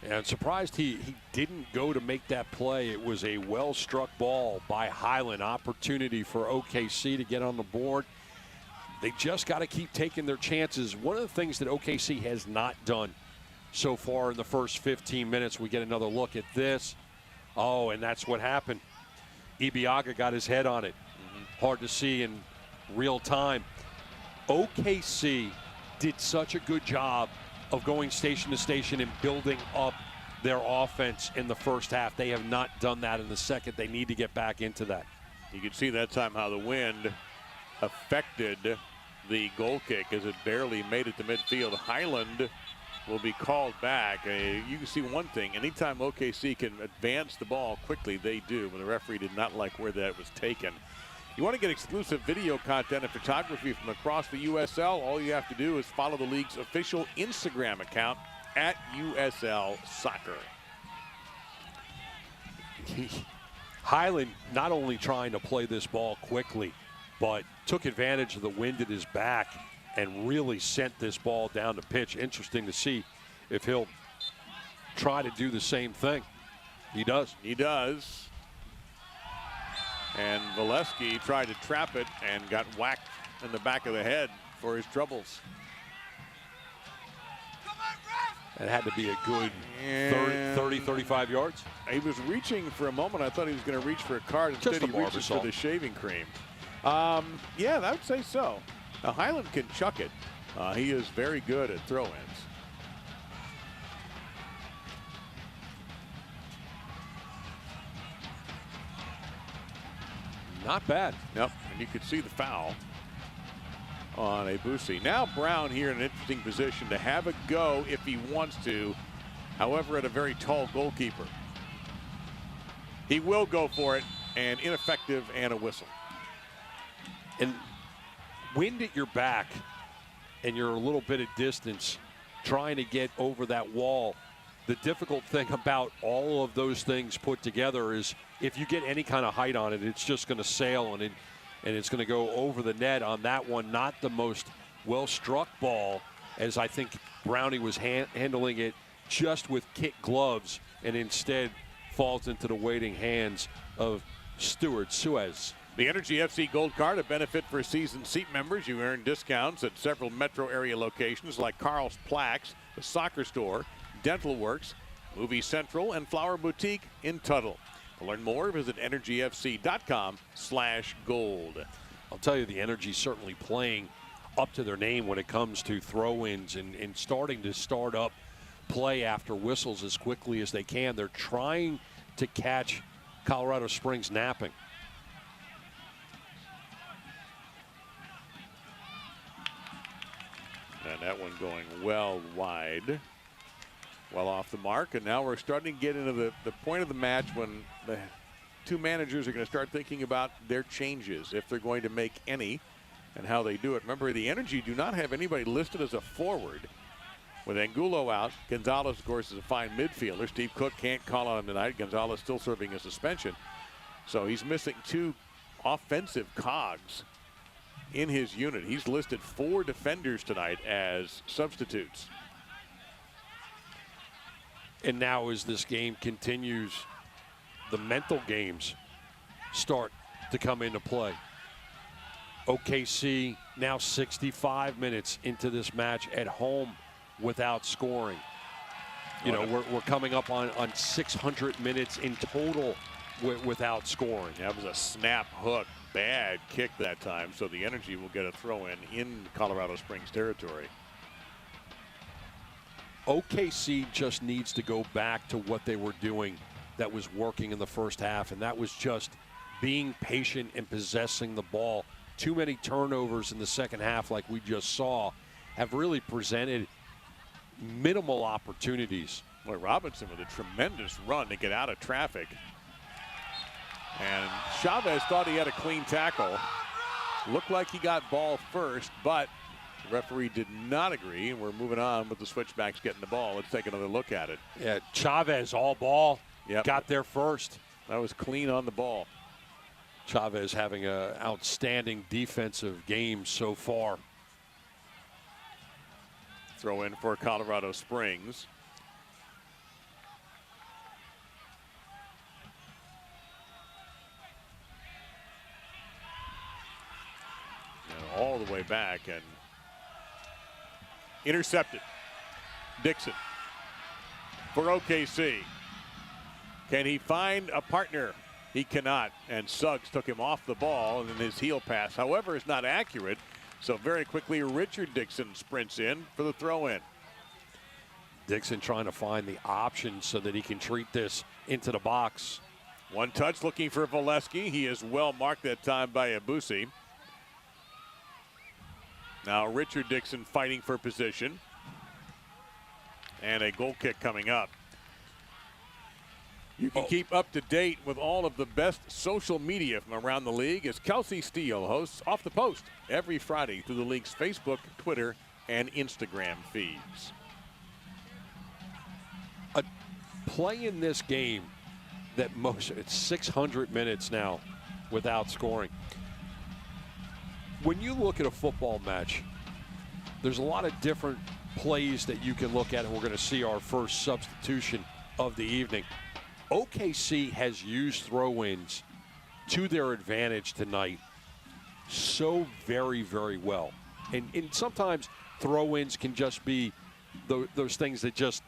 S2: And I'm surprised he didn't go to make that play. It was a well-struck ball by Highland. Opportunity for OKC to get on the board. They just got to keep taking their chances. One of the things that OKC has not done so far in the first 15 minutes, we get another look at this. Oh, and that's what happened. Ibiaga got his head on it. Hard to see in real time. OKC did such a good job of going station to station and building up their offense in the first half. They have not done that in the second. They need to get back into that.
S1: You can see that time how the wind affected the goal kick as it barely made it to midfield. Highland will be called back. You can see one thing, anytime OKC can advance the ball quickly, they do, but the referee did not like where that was taken. You want to get exclusive video content and photography from across the USL, all you have to do is follow the league's official Instagram account at USL Soccer.
S2: Highland not only trying to play this ball quickly, but took advantage of the wind at his back and really sent this ball down the pitch. Interesting to see if he'll try to do the same thing. He does.
S1: He does. And Valesky tried to trap it and got whacked in the back of the head for his troubles.
S2: It had to be a good 30, 35 yards.
S1: He was reaching for a moment. I thought he was going to reach for a card. Instead,
S2: Just a
S1: he reaches for
S2: Barbasol.
S1: the shaving cream. Yeah, I would say so. Now, Highland can chuck it. He is very good at throw-ins.
S2: Not bad.
S1: Yep, and you could see the foul on Abusi. Now Brown here in an interesting position to have a go if he wants to. However, at a very tall goalkeeper. He will go for it, and ineffective and a whistle.
S2: And wind at your back, and you're a little bit of distance trying to get over that wall. The difficult thing about all of those things put together is if you get any kind of height on it, it's just going to sail and it's going to go over the net on that one. Not the most well-struck ball, as I think Brownie was handling it just with kid gloves, and instead falls into the waiting hands of Stuart Suez.
S1: The Energy FC Gold Card, a benefit for season seat members. You earn discounts at several metro area locations like Carl's Plaques, the Soccer Store, Dental Works, Movie Central, and Flower Boutique in Tuttle. To learn more, visit energyfc.com/gold.
S2: I'll tell you, the Energy certainly playing up to their name when it comes to throw-ins and starting to start up play after whistles as quickly as they can. They're trying to catch Colorado Springs napping.
S1: And that one going well wide, well off the mark. And now we're starting to get into the point of the match when the two managers are going to start thinking about their changes, if they're going to make any, and how they do it. Remember, the Energy do not have anybody listed as a forward. With Angulo out, Gonzalez, of course, is a fine midfielder. Steve Cook can't call on him tonight. Gonzalez still serving a suspension. So he's missing two offensive cogs in his unit. He's listed 4 defenders tonight as substitutes.
S2: And now as this game continues, the mental games start to come into play. OKC now 65 minutes into this match at home without scoring. You know, we're coming up on 600 minutes in total without scoring.
S1: That was a snap hook. Bad kick that time, so the Energy will get a throw in Colorado Springs territory.
S2: OKC just needs to go back to what they were doing that was working in the first half, and that was just being patient and possessing the ball. Too many turnovers in the second half, like we just saw, have really presented minimal opportunities.
S1: Boy, Robinson with a tremendous run to get out of traffic. And Chavez thought he had a clean tackle. Looked like he got ball first, but the referee did not agree, and we're moving on with the Switchbacks getting the ball. Let's take another look at it.
S2: Yeah, Chavez all ball.
S1: Yep.
S2: Got there first.
S1: That was clean on the ball.
S2: Chavez having an outstanding defensive game so far.
S1: Throw in for Colorado Springs. All the way back and intercepted. Dixon for OKC. Can he find a partner? He cannot, and Suggs took him off the ball, and then his heel pass, however, is not accurate. So very quickly, Richard Dixon sprints in for the throw-in.
S2: Dixon trying to find the option so that he can treat this into the box.
S1: One touch looking for Valesky. He is well marked that time by Abusi. Now Richard Dixon fighting for position. And a goal kick coming up. You can keep up to date with all of the best social media from around the league as Kelsey Steele hosts Off the Post every Friday through the league's Facebook, Twitter, and Instagram feeds.
S2: A play in this game that it's 600 minutes now without scoring. When you look at a football match, there's a lot of different plays that you can look at, and we're going to see our first substitution of the evening. OKC has used throw-ins to their advantage tonight so very, very well. And sometimes throw-ins can just be those things that just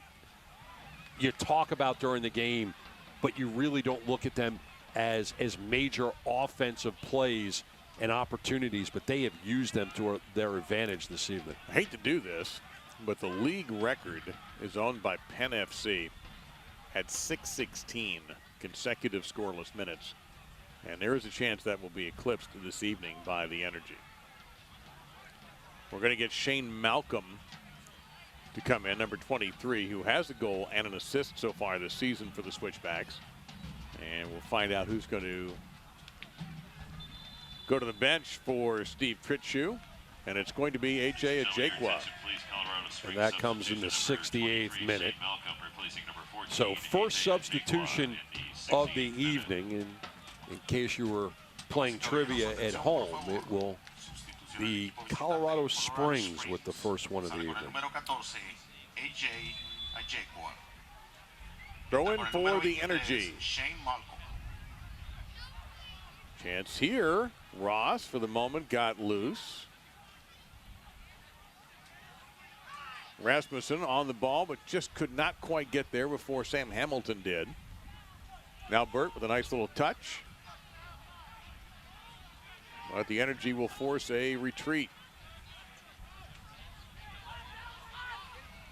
S2: you talk about during the game, but you really don't look at them as major offensive plays and opportunities, but they have used them to their advantage this evening.
S1: I hate to do this, but the league record is owned by Penn FC at 616 consecutive scoreless minutes. And there is a chance that will be eclipsed this evening by the Energy. We're going to get Shane Malcolm to come in, number 23, who has a goal and an assist so far this season for the Switchbacks. And we'll find out who's going to go to the bench for Steve Trittschuh. And it's going to be AJ Ajekwa.
S2: And that comes in the 68th minute. So first substitution of the evening. And in case you were playing trivia at home, it will be Colorado Springs with the first one of the evening.
S1: Throw in for the Energy. Chance here. Ross, for the moment, got loose. Rasmussen on the ball, but just could not quite get there before Sam Hamilton did. Now Burt with a nice little touch. But the Energy will force a retreat.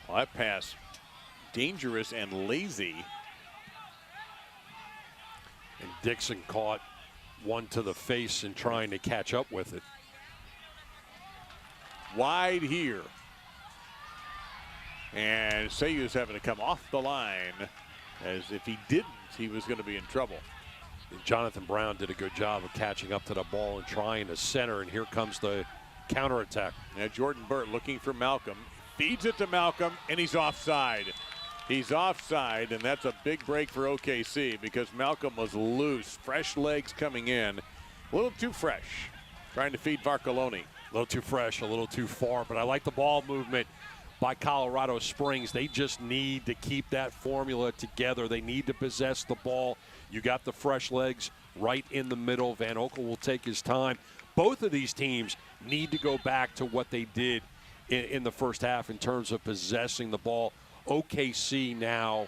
S1: Well, that pass, dangerous and lazy.
S2: And Dixon caught one to the face and trying to catch up with it.
S1: Wide here. And Sayu's having to come off the line, as if he didn't, he was going to be in trouble.
S2: Jonathan Brown did a good job of catching up to the ball and trying to center, and here comes the counterattack.
S1: Now Jordan Burt looking for Malcolm. Feeds it to Malcolm, and he's offside. He's offside, and that's a big break for OKC because Malcolm was loose. Fresh legs coming in. A little too fresh. Trying to feed Varcoloni.
S2: A little too fresh, a little too far, but I like the ball movement by Colorado Springs. They just need to keep that formula together. They need to possess the ball. You got the fresh legs right in the middle. Van Oekel will take his time. Both of these teams need to go back to what they did in the first half in terms of possessing the ball. OKC now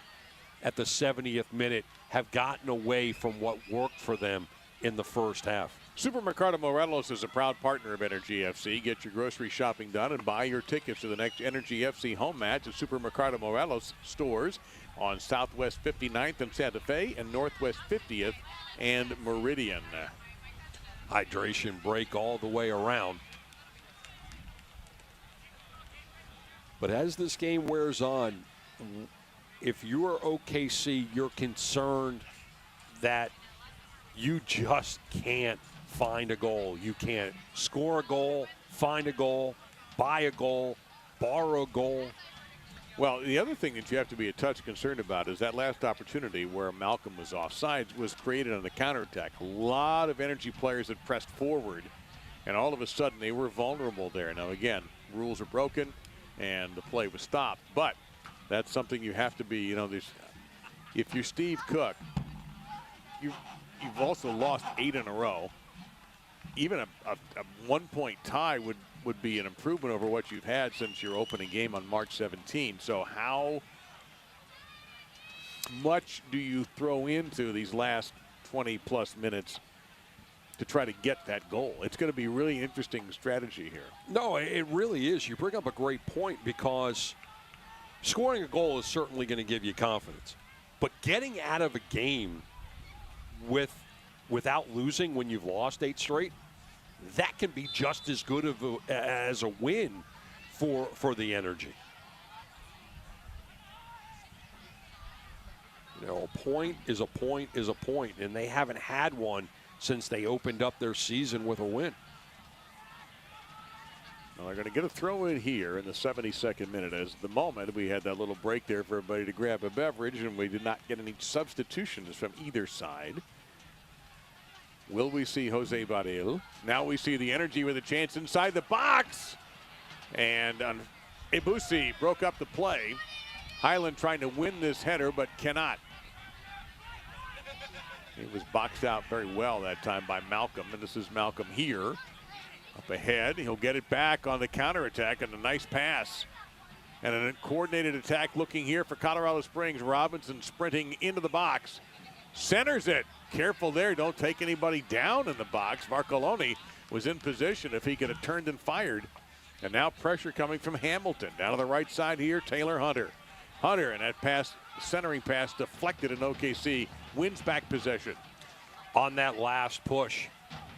S2: at the 70th minute have gotten away from what worked for them in the first half.
S1: Supermercado Morelos is a proud partner of Energy FC. Get your grocery shopping done and buy your tickets to the next Energy FC home match at Supermercado Morelos stores on Southwest 59th and Santa Fe and Northwest 50th and Meridian.
S2: Hydration break all the way around. But as this game wears on, if you're OKC, you're concerned that you just can't find a goal. You can't score a goal, find a goal, buy a goal, borrow a goal.
S1: Well, the other thing that you have to be a touch concerned about is that last opportunity where Malcolm was offside was created on the counterattack. A lot of Energy players had pressed forward, and all of a sudden they were vulnerable there. Now, again, rules are broken, and the play was stopped. But that's something you have to be, you know, if you're Steve Cook, you've also lost 8 in a row. Even a 1-point tie would be an improvement over what you've had since your opening game on March 17. So how much do you throw into these last 20-plus minutes to try to get that goal? It's going to be really interesting strategy here.
S2: No, it really is. You bring up a great point because scoring a goal is certainly going to give you confidence. But getting out of a game without losing when you've lost 8 straight, that can be just as good as a win for the Energy. You know, a point is a point is a point, and they haven't had one since they opened up their season with a win.
S1: Well, they're going to get a throw in here in the 72nd minute. As the moment, we had that little break there for everybody to grab a beverage, and we did not get any substitutions from either side. Will we see Jose Baril? Now we see the Energy with a chance inside the box. And Ibusi broke up the play. Highland trying to win this header, but cannot. He was boxed out very well that time by Malcolm, and this is Malcolm here. Up ahead, he'll get it back on the counterattack, and a nice pass And a coordinated attack looking here for Colorado Springs. Robinson sprinting into the box. Centers it. Careful there. Don't take anybody down in the box. Marcoloni was in position if he could have turned and fired. And now pressure coming from Hamilton. Down to the right side here, Taylor Hunter. Hunter, and that pass, centering pass deflected in OKC. Wins back possession.
S2: On that last push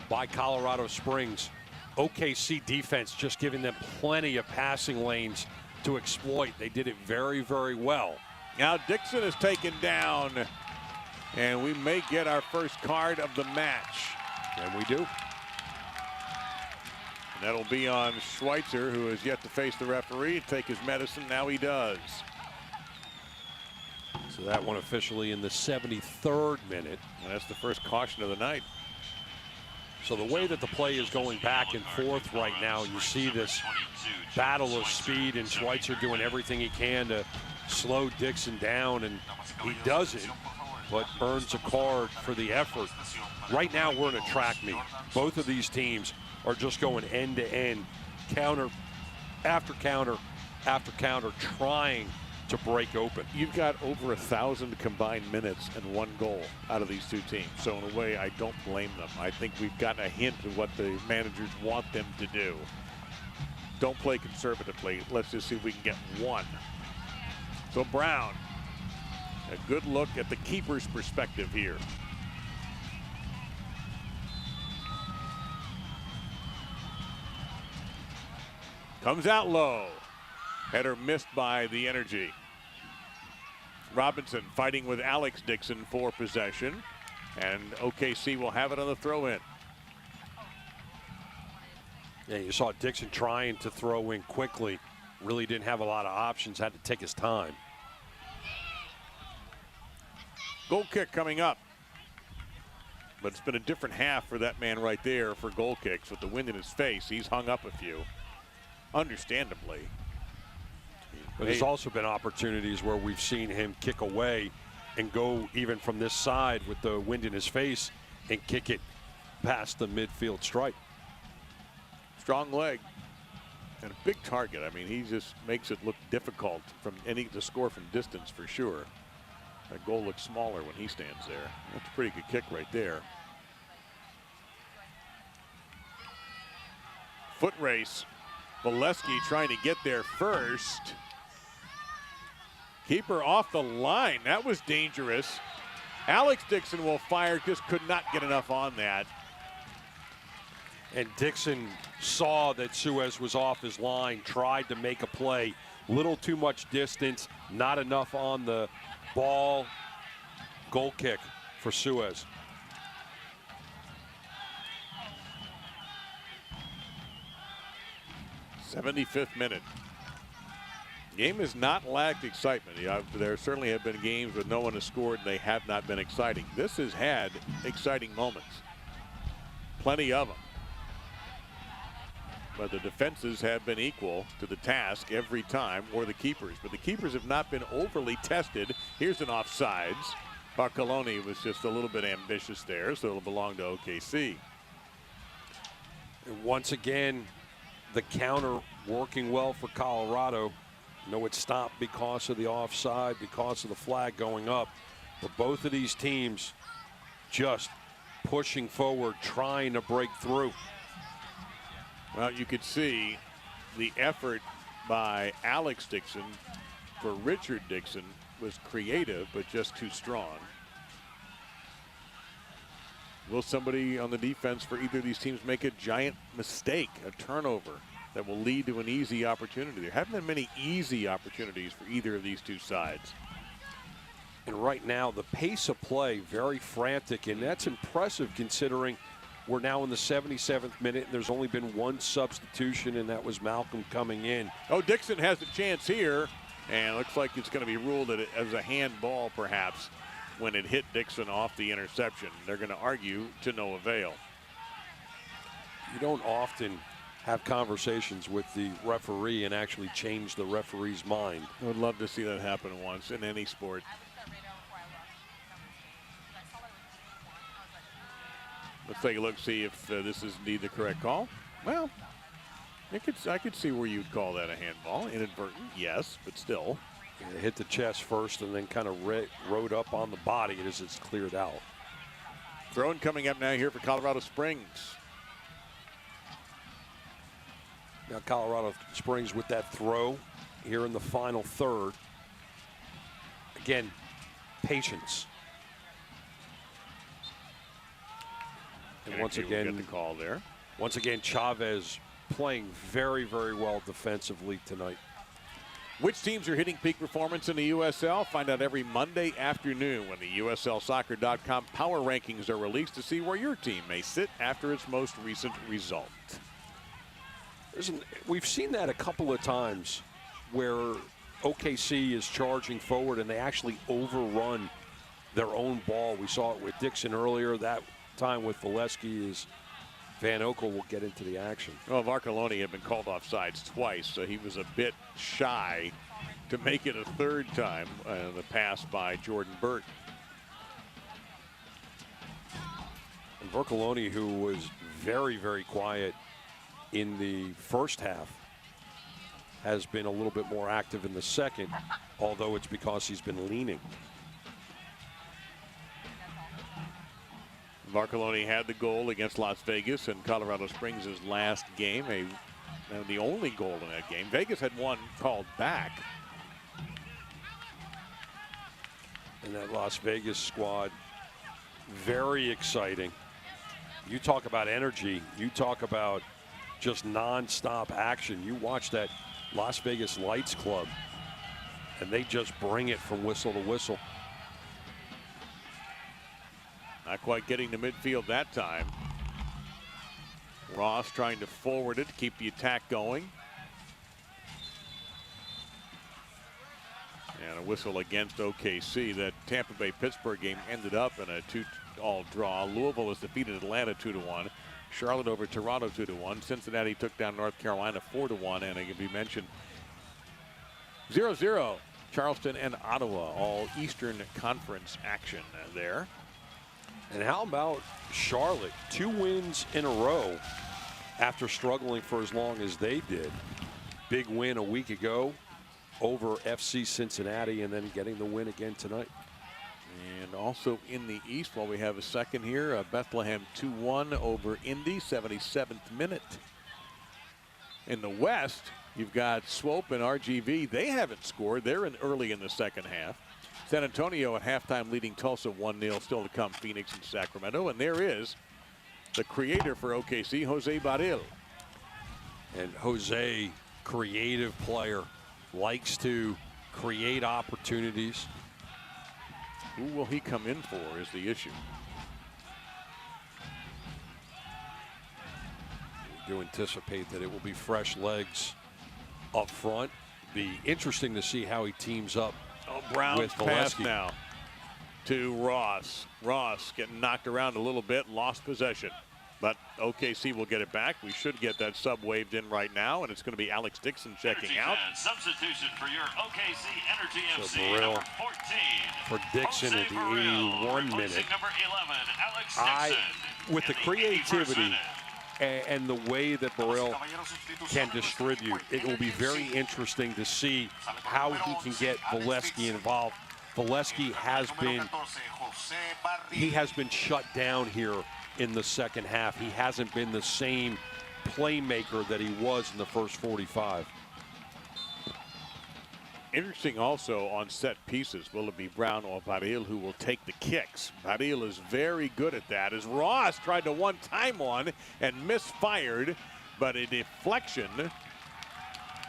S2: by Colorado Springs, OKC defense just giving them plenty of passing lanes to exploit. They did it very, very well.
S1: Now Dixon is taken down, and we may get our first card of the match.
S2: And we do.
S1: And that'll be on Schweitzer, who has yet to face the referee and take his medicine. Now he does.
S2: So that one officially in the 73rd minute.
S1: And that's the first caution of the night.
S2: So the way that the play is going back and forth right now, you see this battle of speed and Schweitzer doing everything he can to slow Dixon down, and he does it, but earns a card for the effort. Right now we're in a track meet. Both of these teams are just going end to end, counter after counter after counter, trying to break open.
S1: You've got over 1,000 combined minutes and 1 goal out of these two teams. So in a way, I don't blame them. I think we've gotten a hint of what the managers want them to do. Don't play conservatively. Let's just see if we can get 1. So Brown, a good look at the keeper's perspective here. Comes out low. Header missed by the Energy. Robinson fighting with Alex Dixon for possession, and OKC will have it on the throw-in.
S2: Yeah, you saw Dixon trying to throw in quickly. Really didn't have a lot of options, had to take his time.
S1: Goal kick coming up. But it's been a different half for that man right there for goal kicks. With the wind in his face, he's hung up a few, understandably.
S2: But there's also been opportunities where we've seen him kick away and go even from this side with the wind in his face and kick it past the midfield stripe.
S1: Strong leg and a big target. I mean, he just makes it look difficult from to score from distance for sure. That goal looks smaller when he stands there. That's a pretty good kick right there. Foot race. Valesky trying to get there first. Keeper off the line. That was dangerous. Alex Dixon will fire, just could not get enough on that.
S2: And Dixon saw that Suez was off his line, tried to make a play. Little too much distance, not enough on the ball. Goal kick for Suez.
S1: '75th minute. Game has not lacked excitement. There certainly have been games where no one has scored and they have not been exciting. This has had exciting moments. Plenty of them. But the defenses have been equal to the task every time, or the keepers. But the keepers have not been overly tested. Here's an offsides. Barcoloni was just a little bit ambitious there, so it'll belong to OKC.
S2: And once again, the counter working well for Colorado. No, it stopped because of the offside, because of the flag going up. But both of these teams just pushing forward, trying to break through.
S1: Well, you could see the effort by Alex Dixon for Richard Dixon was creative, but just too strong. Will somebody on the defense for either of these teams make a giant mistake, a turnover that will lead to an easy opportunity? There haven't been many easy opportunities for either of these two sides.
S2: And right now, the pace of play, very frantic, and that's impressive considering we're now in the 77th minute, and there's only been one substitution, and that was Malcolm coming in.
S1: Oh, Dixon has a chance here, and it looks like it's going to be ruled as a handball, perhaps, when it hit Dixon off the interception. They're going to argue to no avail.
S2: You don't often have conversations with the referee and actually change the referee's mind.
S1: I would love to see that happen once in any sport. Let's take a look, see if this is indeed the correct call. Well, I could see where you'd call that a handball. Inadvertent, yes, but still.
S2: It hit the chest first and then kind of rode up on the body as it's cleared out.
S1: Throwing coming up now here for Colorado Springs.
S2: Now Colorado Springs with that throw here in the final third. Again, patience. And once again,
S1: we'll get the call there.
S2: Once again, Chavez playing very, very well defensively tonight.
S1: Which teams are hitting peak performance in the USL? Find out every Monday afternoon when the USLsoccer.com power rankings are released to see where your team may sit after its most recent result.
S2: We've seen that a couple of times where OKC is charging forward and they actually overrun their own ball. We saw it with Dixon earlier. That time with Valesky is Van Okel will get into the action.
S1: Well, Varcoloni had been called off sides twice, so he was a bit shy to make it a third time. The pass by Jordan Burt.
S2: And Varcoloni, who was very, very quiet in the first half, has been a little bit more active in the second, although it's because he's been leaning.
S1: Varcoloni had the goal against Las Vegas in Colorado Springs' last game, the only goal in that game. Vegas had one called back.
S2: And that Las Vegas squad, very exciting. You talk about energy, you talk about just non-stop action. You watch that Las Vegas Lights Club, and they just bring it from whistle to whistle.
S1: Not quite getting to midfield that time. Ross trying to forward it to keep the attack going. And a whistle against OKC. That Tampa Bay-Pittsburgh game ended up in a 2-all draw. Louisville has defeated Atlanta 2-1. Charlotte over Toronto 2-1. Cincinnati took down North Carolina 4-1. And it can be mentioned 0-0. Charleston and Ottawa, all Eastern Conference action there.
S2: And how about Charlotte? 2 wins in a row after struggling for as long as they did. Big win a week ago over FC Cincinnati, and then getting the win again tonight.
S1: And also in the East, while we have a second here, Bethlehem 2-1 over Indy, 77th minute. In the West, you've got Swope and RGV. They haven't scored. They're early in the second half. San Antonio at halftime leading Tulsa 1-0. Still to come, Phoenix and Sacramento. And there is the creator for OKC, Jose Baril.
S2: And Jose, creative player, likes to create opportunities.
S1: Who will he come in for is the issue.
S2: We do anticipate that it will be fresh legs up front. Be interesting to see how he teams up.
S1: Brown's pass now to Ross. Ross getting knocked around a little bit, lost possession. But OKC will get it back. We should get that sub waved in right now, and it's going to be Alex Dixon checking out.
S11: Substitution for your OKC Energy
S2: So
S11: FC,
S2: Burrell
S11: number 14.
S2: for Dixon at the 81 minute.
S11: Number 11, Alex Dixon.
S2: With the creativity and the way that Burrell can distribute, it will be very interesting to see how he can get Valesky involved. Valesky has been shut down here in the second half. He hasn't been the same playmaker that he was in the first 45.
S1: Interesting also on set pieces. Will it be Brown or Baril who will take the kicks? Baril is very good at that, as Ross tried to one-time one and misfired, but a deflection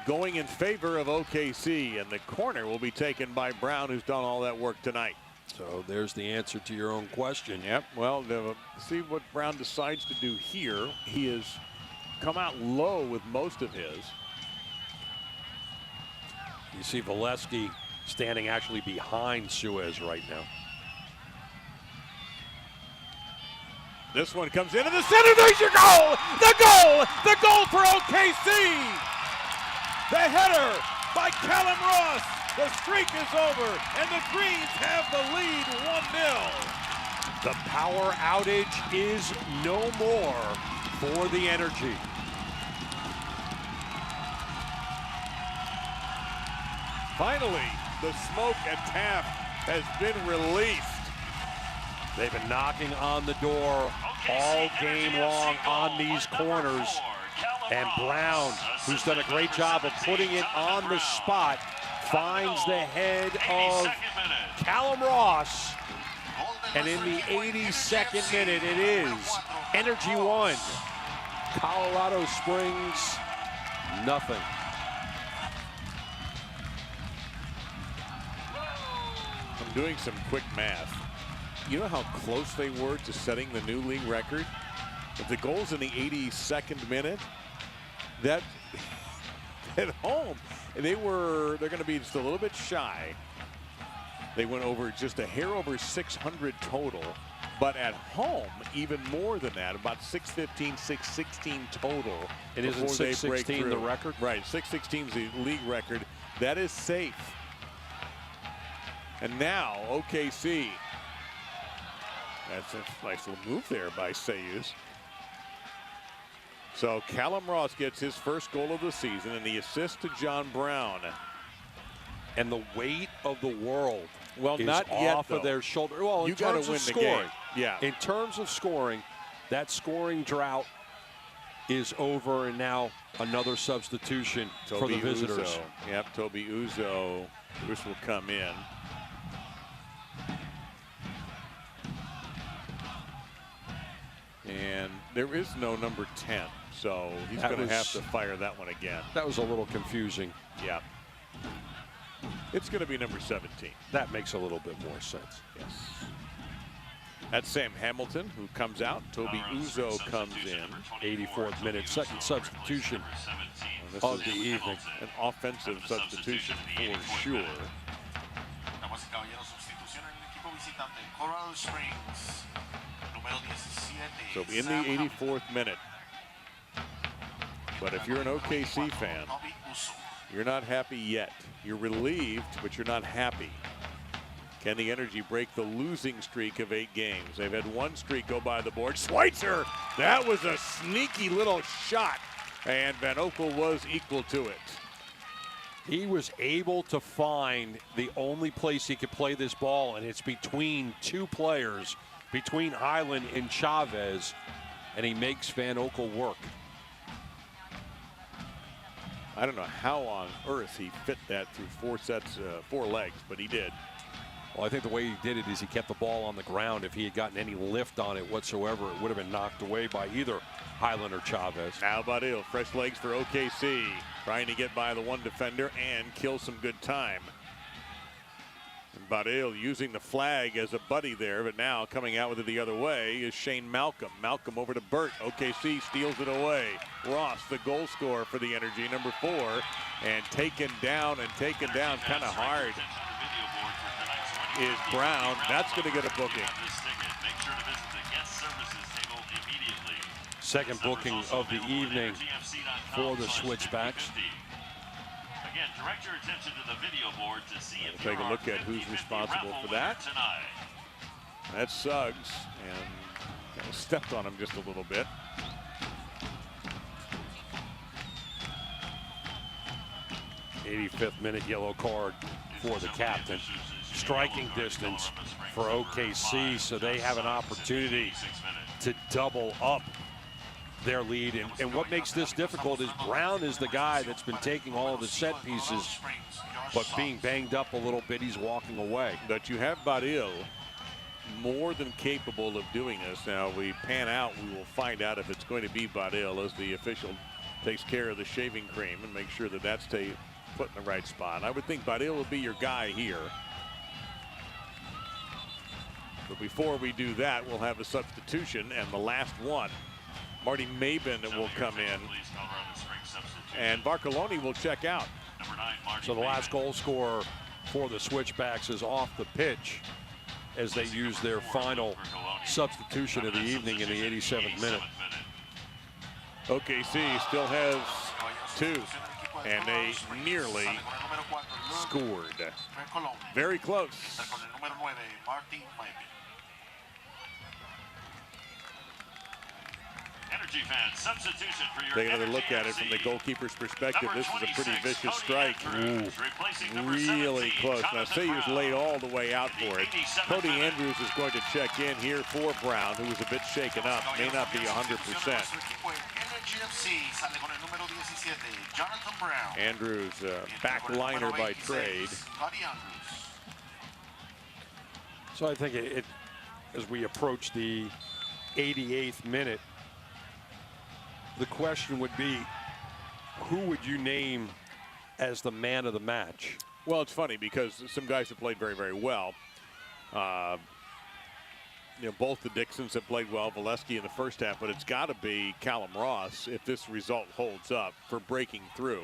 S1: going in favor of OKC, and the corner will be taken by Brown, who's done all that work tonight.
S2: So there's the answer to your own question.
S1: Yep, well, see what Brown decides to do here. He has come out low with most of his.
S2: You see Valesky standing actually behind Suez right now.
S1: This one comes into the center. There's your goal! The goal! The goal for OKC! The header by Callum Ross. The streak is over, and the Greens have the lead 1-0.
S2: The power outage is no more for the Energy.
S1: Finally, the smoke at Taft has been released.
S2: They've been knocking on the door all game long on these corners. And Brown, who's done a great job of putting it on the spot, finds the head of Callum Ross. And in the 82nd minute, it is Energy 1, Colorado Springs, nothing.
S1: I'm doing some quick math. You know how close they were to setting the new league record? If the goal's in the 82nd minute, that at home, they're going to be just a little bit shy. They went over just a hair over 600 total, but at home, even more than that, about 615, 616 total.
S2: It isn't 616 the record?
S1: Right, 616 is the league record. That is safe. And now, OKC. That's a nice little move there by Sayus. So Callum Ross gets his first goal of the season and the assist to John Brown.
S2: And the weight of the world is
S1: not
S2: off
S1: yet,
S2: of
S1: though.
S2: their shoulder. Well,
S1: You
S2: in
S1: gotta
S2: terms
S1: win
S2: of
S1: the
S2: scoring,
S1: game. Yeah.
S2: In terms of scoring, that scoring drought is over, and now another substitution for the visitors.
S1: Uzo. Yep, Toby Uzo. Bruce will come in. And there is no number 10, so he's going to have to fire that one again.
S2: That was a little confusing.
S1: Yeah. It's going to be number 17.
S2: That makes a little bit more sense.
S1: Yes. That's Sam Hamilton, who comes out. Toby Uzo comes in.
S2: 84th minute, second substitution of the evening.
S1: An offensive substitution for sure. So in the 84th minute. But if you're an OKC fan, you're not happy yet. You're relieved, but you're not happy. Can the Energy break the losing streak of 8 games? They've had one streak go by the board. Schweitzer, that was a sneaky little shot, and Van Oekel was equal to it.
S2: He was able to find the only place he could play this ball, and it's between two players, between Highland and Chavez, and he makes Van Oekel work.
S1: I don't know how on earth he fit that through 4 sets, 4 legs, but he did.
S2: Well, I think the way he did it is he kept the ball on the ground. If he had gotten any lift on it whatsoever, it would have been knocked away by either Highland or Chavez.
S1: Now Badil, fresh legs for OKC, trying to get by the one defender and kill some good time. And Badil using the flag as a buddy there, but now coming out with it the other way is Shane Malcolm. Malcolm over to Burt. OKC steals it away. Ross, the goal scorer for the Energy, number 4, and taken down kind of hard is Brown. That's going to get a booking.
S2: Second booking of the evening for the Switchbacks.
S11: Again, direct your attention to the video board to see if
S1: We'll take a look at who's responsible for that. That's Suggs, and kind of stepped on him just a little bit.
S2: '85th minute yellow card for the captain. Striking distance for OKC, so they have an opportunity to double up their lead. And what makes this difficult is Brown is the guy that's been taking all of the set pieces, but being banged up a little bit, he's walking away.
S1: But you have Badil more than capable of doing this. Now we pan out, we will find out if it's going to be Badil as the official takes care of the shaving cream and make sure that that's put in the right spot. I would think Badil will be your guy here. But before we do that, we'll have a substitution, and the last one, Marty Mabin will come in, and Barcoloni will check out.
S2: So the last goal scorer for the Switchbacks is off the pitch as they use their final substitution of the evening in the 87th minute.
S1: OKC still has 2, and they nearly scored. Very close.
S11: Energy fans, substitution for your
S1: Take another
S11: Energy
S1: look at it
S11: FC.
S1: from the goalkeeper's perspective.
S11: Number
S1: This is a pretty
S11: 26,
S1: vicious
S11: Cody
S1: strike.
S11: Andrews, replacing number
S1: Really
S11: 17,
S1: close. Now,
S11: Jonathan
S1: say he was
S11: Brown.
S1: laid all the way out for it.
S11: 87th
S1: Cody
S11: minute.
S1: Andrews is going to check in here for Brown, who was a bit shaken up. May not be 100%. Andrews, backliner by trade.
S2: So I think as we approach the 88th minute, the question would be, who would you name as the man of the match?
S1: Well, it's funny because some guys have played very, very well. Both the Dixons have played well, Valesky in the first half, but it's got to be Callum Ross if this result holds up for breaking through.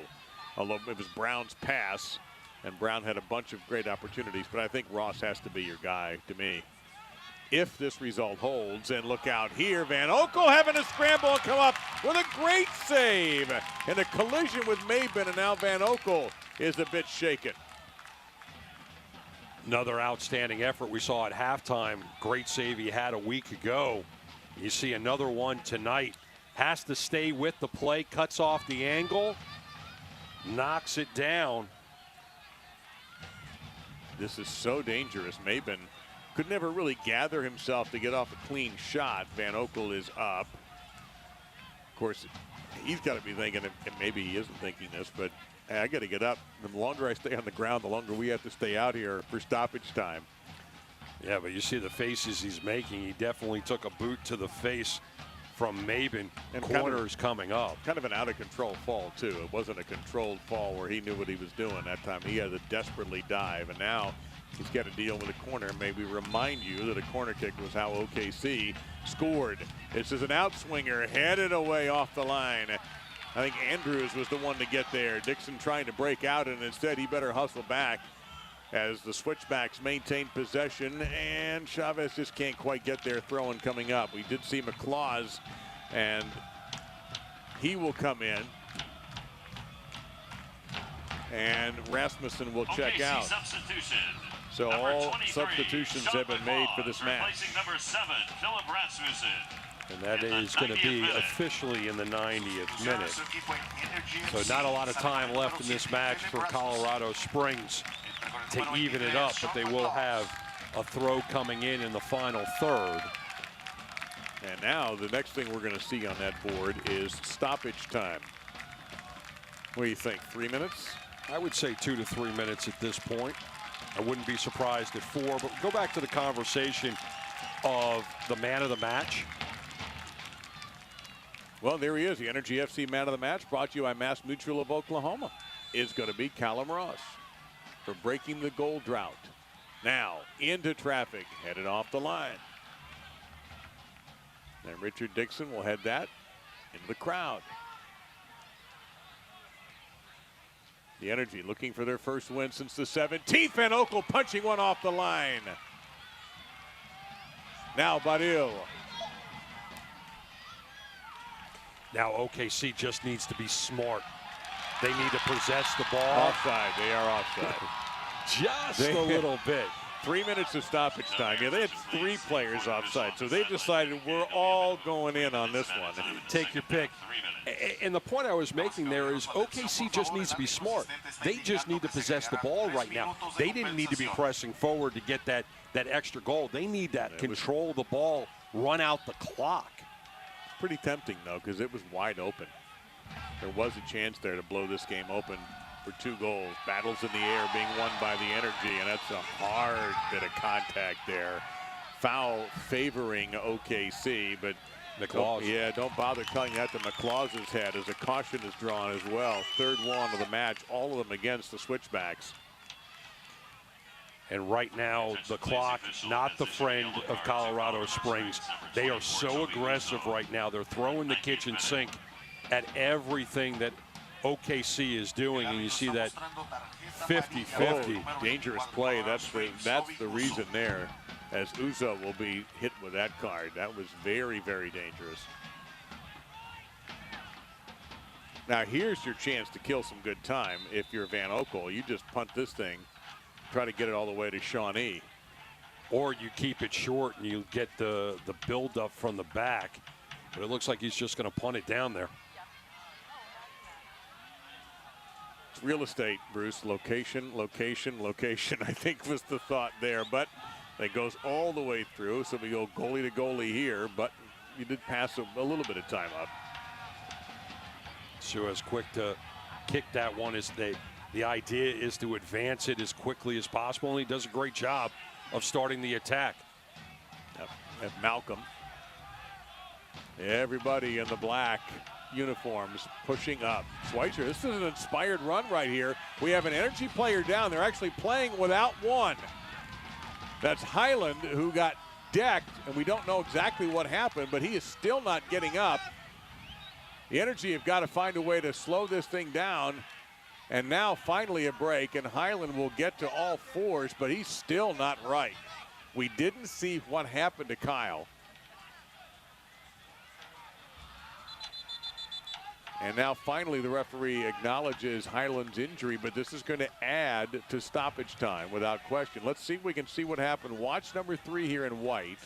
S1: Although it was Brown's pass, and Brown had a bunch of great opportunities, but I think Ross has to be your guy to me. If this result holds, and look out here, Van Oekel having a scramble and come up with a great save. And a collision with Maben, and now Van Oekel is a bit shaken.
S2: Another outstanding effort we saw at halftime. Great save he had a week ago. You see another one tonight. Has to stay with the play, cuts off the angle, knocks it down.
S1: This is so dangerous. Maben could never really gather himself to get off a clean shot. Van Oekel is up. Of course, he's got to be thinking, and maybe he isn't thinking this, but hey, I got to get up. The longer I stay on the ground, the longer we have to stay out here for stoppage time.
S2: Yeah, but you see the faces he's making. He definitely took a boot to the face from Maben. And corners coming up.
S1: Kind of an out-of-control fall, too. It wasn't a controlled fall where he knew what he was doing that time. He had to desperately dive, and now he's got to deal with a corner. Maybe remind you that a corner kick was how OKC scored. This is an outswinger headed away off the line. I think Andrews was the one to get there. Dixon trying to break out, and instead he better hustle back as the Switchbacks maintain possession, and Chavez just can't quite get there. Throwing coming up. We did see McClaws, and he will come in. And Rasmussen will check out.
S11: Substitution.
S1: So all substitutions have been made for this match.
S11: Replacing number 7, Philip Rasmussen.
S2: And that is going to be officially in the 90th minute. So not a lot of time left in this match for Colorado Springs to even it up, but they will have a throw coming in the final third.
S1: And now the next thing we're going to see on that board is stoppage time. What do you think, 3 minutes?
S2: I would say 2 to 3 minutes at this point. I wouldn't be surprised at 4, but go back to the conversation of the man of the match.
S1: Well, there he is, the Energy FC man of the match, brought to you by Mass Mutual of Oklahoma, is going to be Callum Ross for breaking the goal drought. Now, into traffic, headed off the line. And Richard Dixon will head that into the crowd. The Energy looking for their first win since the 17th. Van Oekel punching one off the line. Now Badil.
S2: Now OKC just needs to be smart. They need to possess the ball.
S1: Offside. They are offside.
S2: Just a little bit.
S1: 3 minutes of stoppage time. Yeah, they had 3 players offside, so they've decided we're all going in on this one.
S2: Take your pick. And the point I was making there is OKC just needs to be smart. They just need to possess the ball right now. They didn't need to be pressing forward to get that extra goal. They need that control the ball, run out the clock.
S1: Pretty tempting, though, because it was wide open. There was a chance there to blow this game open for 2 goals. Battles in the air being won by the Energy, and that's a hard bit of contact there. Foul favoring OKC, but
S2: McClaws.
S1: don't bother calling that to McClaws' head as a caution is drawn as well. 3rd one of the match, all of them against the Switchbacks.
S2: And right now, the clock, not the friend of Colorado Springs. They are so aggressive right now. They're throwing the kitchen sink at everything that OKC is doing, and you see that 50-50.
S1: Dangerous play. That's the reason there, as Uzo will be hit with that card. That was very, very dangerous. Now here's your chance to kill some good time. If you're Van Oekel, you just punt this thing, try to get it all the way to Shawnee.
S2: Or you keep it short and you get the build-up from the back. But it looks like he's just going to punt it down there.
S1: It's real estate, Bruce. Location, location, location, I think was the thought there. But it goes all the way through. So we go goalie to goalie here. But you did pass a little bit of time up.
S2: Suez quick to kick that one. The idea is to advance it as quickly as possible, and he does a great job of starting the attack.
S1: Yep. And Malcolm. Everybody in the black uniforms pushing up. Schweitzer, this is an inspired run right here. We have an energy player down. They're actually playing without one. That's Highland, who got decked, and we don't know exactly what happened, but he is still not getting up. The Energy have got to find a way to slow this thing down. And now finally a break, and Highland will get to all fours, but he's still not right. We didn't see what happened to Kyle. And now finally the referee acknowledges Highland's injury, but this is going to add to stoppage time without question. Let's see if we can see what happened. Watch number 3 here in white.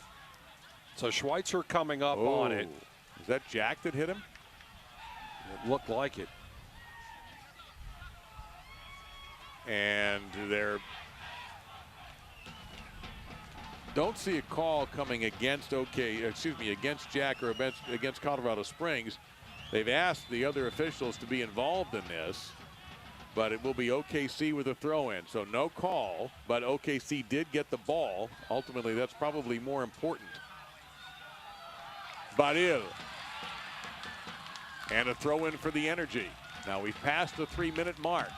S2: So Schweitzer coming up on it.
S1: Is that Jack that hit him?
S2: It looked like it.
S1: And don't see a call coming against against Jack or against Colorado Springs. They've asked the other officials to be involved in this, but it will be OKC with a throw-in. So no call, but OKC did get the ball. Ultimately, that's probably more important. Baril. And a throw-in for the Energy. Now we've passed the 3-minute mark.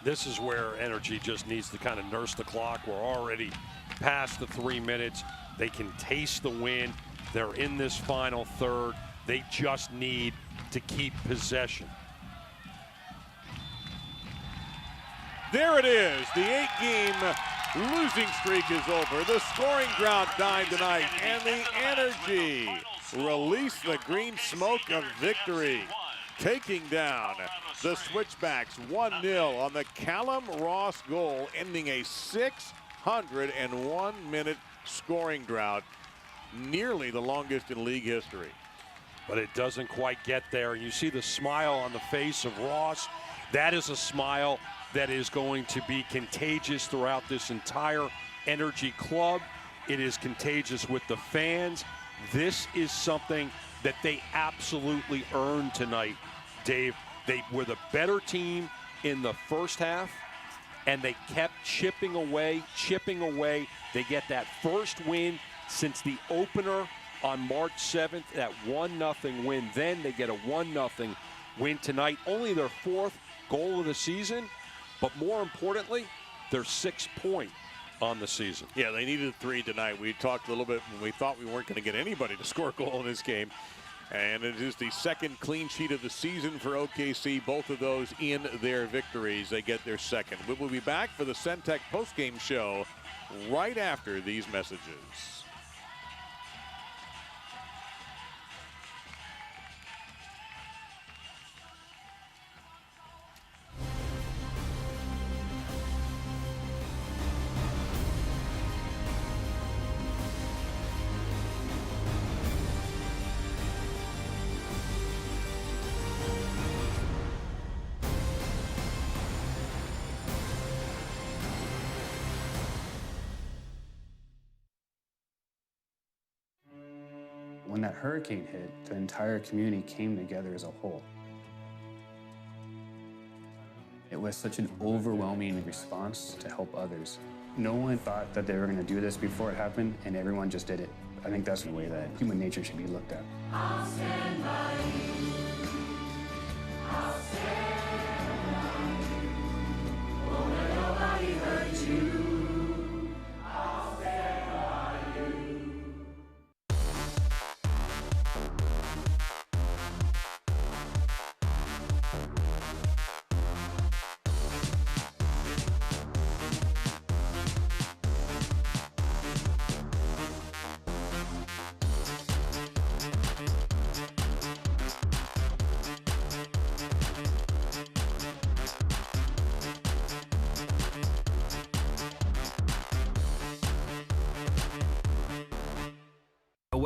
S2: This is where Energy just needs to kind of nurse the clock. We're already past the 3 minutes. They can taste the win. They're in this final third. They just need to keep possession.
S1: There it is. The 8-game losing streak is over. The scoring drought died tonight, and the Energy release the green smoke of victory, taking down the Switchbacks 1-0 on the Callum Ross goal, ending a 601-minute scoring drought, nearly the longest in league history.
S2: But it doesn't quite get there. And you see the smile on the face of Ross. That is a smile that is going to be contagious throughout this entire Energy club. It is contagious with the fans. This is something that they absolutely earned tonight, Dave. They were the better team in the first half, and they kept chipping away. They get that first win since the opener on March 7th, that 1-0 win. Then they get a 1-0 win tonight. Only their 4th goal of the season, but more importantly, their 6th point on the season.
S1: Yeah, they needed 3 tonight. We talked a little bit when we thought we weren't going to get anybody to score a goal in this game. And it is the 2nd clean sheet of the season for OKC. Both of those in their victories. They get their 2nd. We will be back for the Centec postgame show right after these messages.
S20: When that hurricane hit, the entire community came together as a whole. It was such an overwhelming response to help others. No one thought that they were going to do this before it happened, and everyone just did it. I think that's the way that human nature should be looked at.
S11: I'll stand by you. I'll stand by you. Won't let nobody hurt you. I'll stand by you.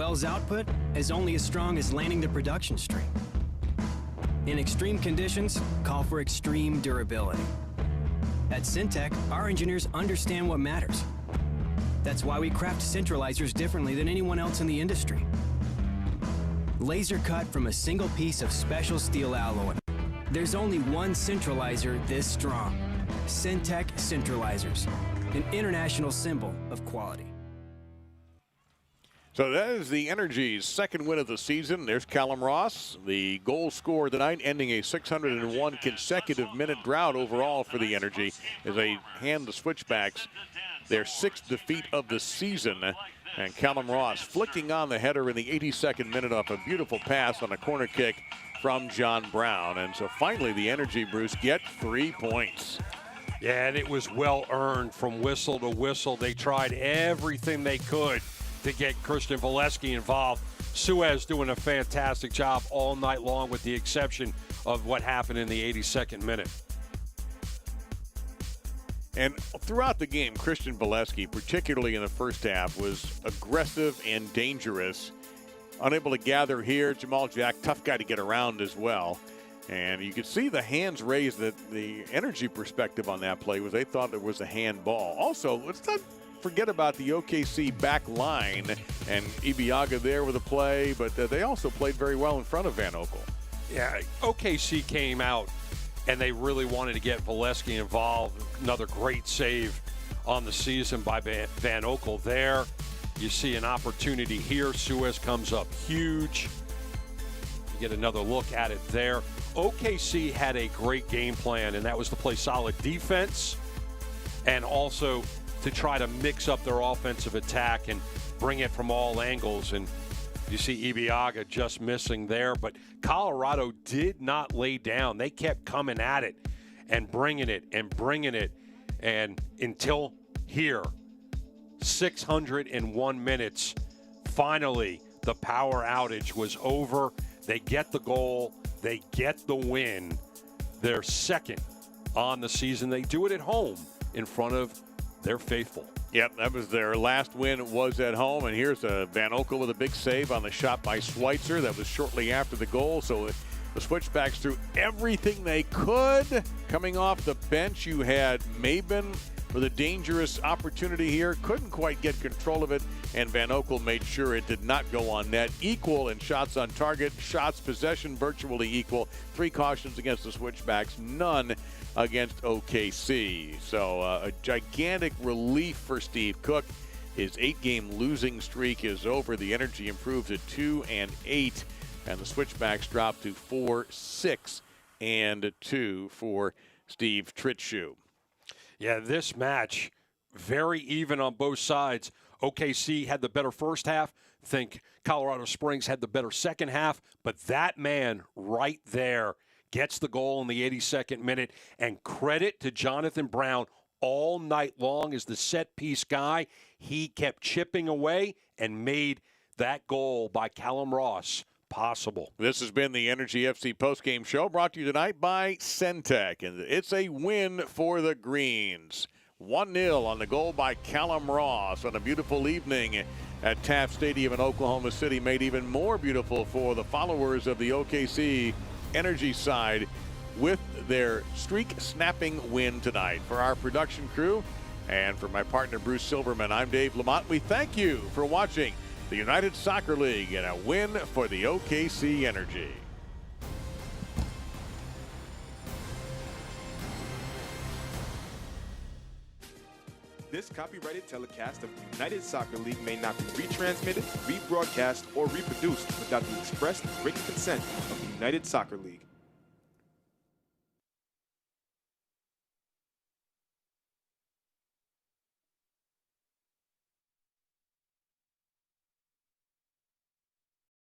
S21: well's output is only as strong as landing the production stream. In extreme conditions, call for extreme durability. At Syntec, our engineers understand what matters. That's why we craft centralizers differently than anyone else in the industry. Laser cut from a single piece of special steel alloy. There's only one centralizer this strong. Syntec Centralizers, an international symbol of quality.
S1: So that is the Energy's second win of the season. There's Callum Ross, the goal scorer tonight, ending a 601 consecutive minute drought overall for the Energy as they hand the Switchbacks their 6th defeat of the season. And Callum Ross flicking on the header in the 82nd minute off a beautiful pass on a corner kick from John Brown. And so finally the Energy, Bruce, get 3 points.
S2: Yeah, and it was well earned from whistle to whistle. They tried everything they could to get Christian Valesky involved. Suez doing a fantastic job all night long with the exception of what happened in the 82nd minute.
S1: And throughout the game, Christian Valesky, particularly in the first half, was aggressive and dangerous. Unable to gather here. Jamal Jack, tough guy to get around as well. And you could see the hands raised. That the Energy perspective on that play was they thought it was a handball. Also, let's not forget about the OKC back line and Ibiaga there with a play, but they also played very well in front of Van Oekel.
S2: Yeah, OKC came out and they really wanted to get Valesky involved. Another great save on the season by Van Oekel there. You see an opportunity here. Suez comes up huge. You get another look at it there. OKC had a great game plan, and that was to play solid defense and also to try to mix up their offensive attack and bring it from all angles. And you see Ibiaga just missing there, but Colorado did not lay down. They kept coming at it and bringing it and bringing it. And until here, 601 minutes, finally the power outage was over. They get the goal. They get the win. They're second on the season. They do it at home in front of their faithful.
S1: Yep, that was their last win, was at home. And here's Van Oekel with a big save on the shot by Schweitzer. That was shortly after the goal. So the Switchbacks threw everything they could. Coming off the bench, you had Mabin with a dangerous opportunity here. Couldn't quite get control of it, and Van Oekel made sure it did not go on net. Equal in shots on target, shots possession virtually equal. 3 cautions against the Switchbacks, none against OKC. So a gigantic relief for Steve Cook. His 8-game losing streak is over. The Energy improved to 2-8, and the Switchbacks dropped to 4-6-2 for Steve Tritschuh.
S2: Yeah, this match, very even on both sides. OKC had the better first half. I think Colorado Springs had the better second half. But that man right there gets the goal in the 82nd minute. And credit to Jonathan Brown all night long as the set-piece guy. He kept chipping away and made that goal by Callum Ross possible.
S1: This has been the Energy FC postgame show, brought to you tonight by Syntec, and it's a win for the Greens. 1-0 on the goal by Callum Ross on a beautiful evening at Taft Stadium in Oklahoma City, made even more beautiful for the followers of the OKC Energy side with their streak-snapping win tonight. For our production crew and for my partner Bruce Silverman, I'm Dave Lamont. We thank you for watching the United Soccer League and a win for the OKC Energy.
S22: This copyrighted telecast of the United Soccer League may not be retransmitted, rebroadcast, or reproduced without the express written consent of the United Soccer League.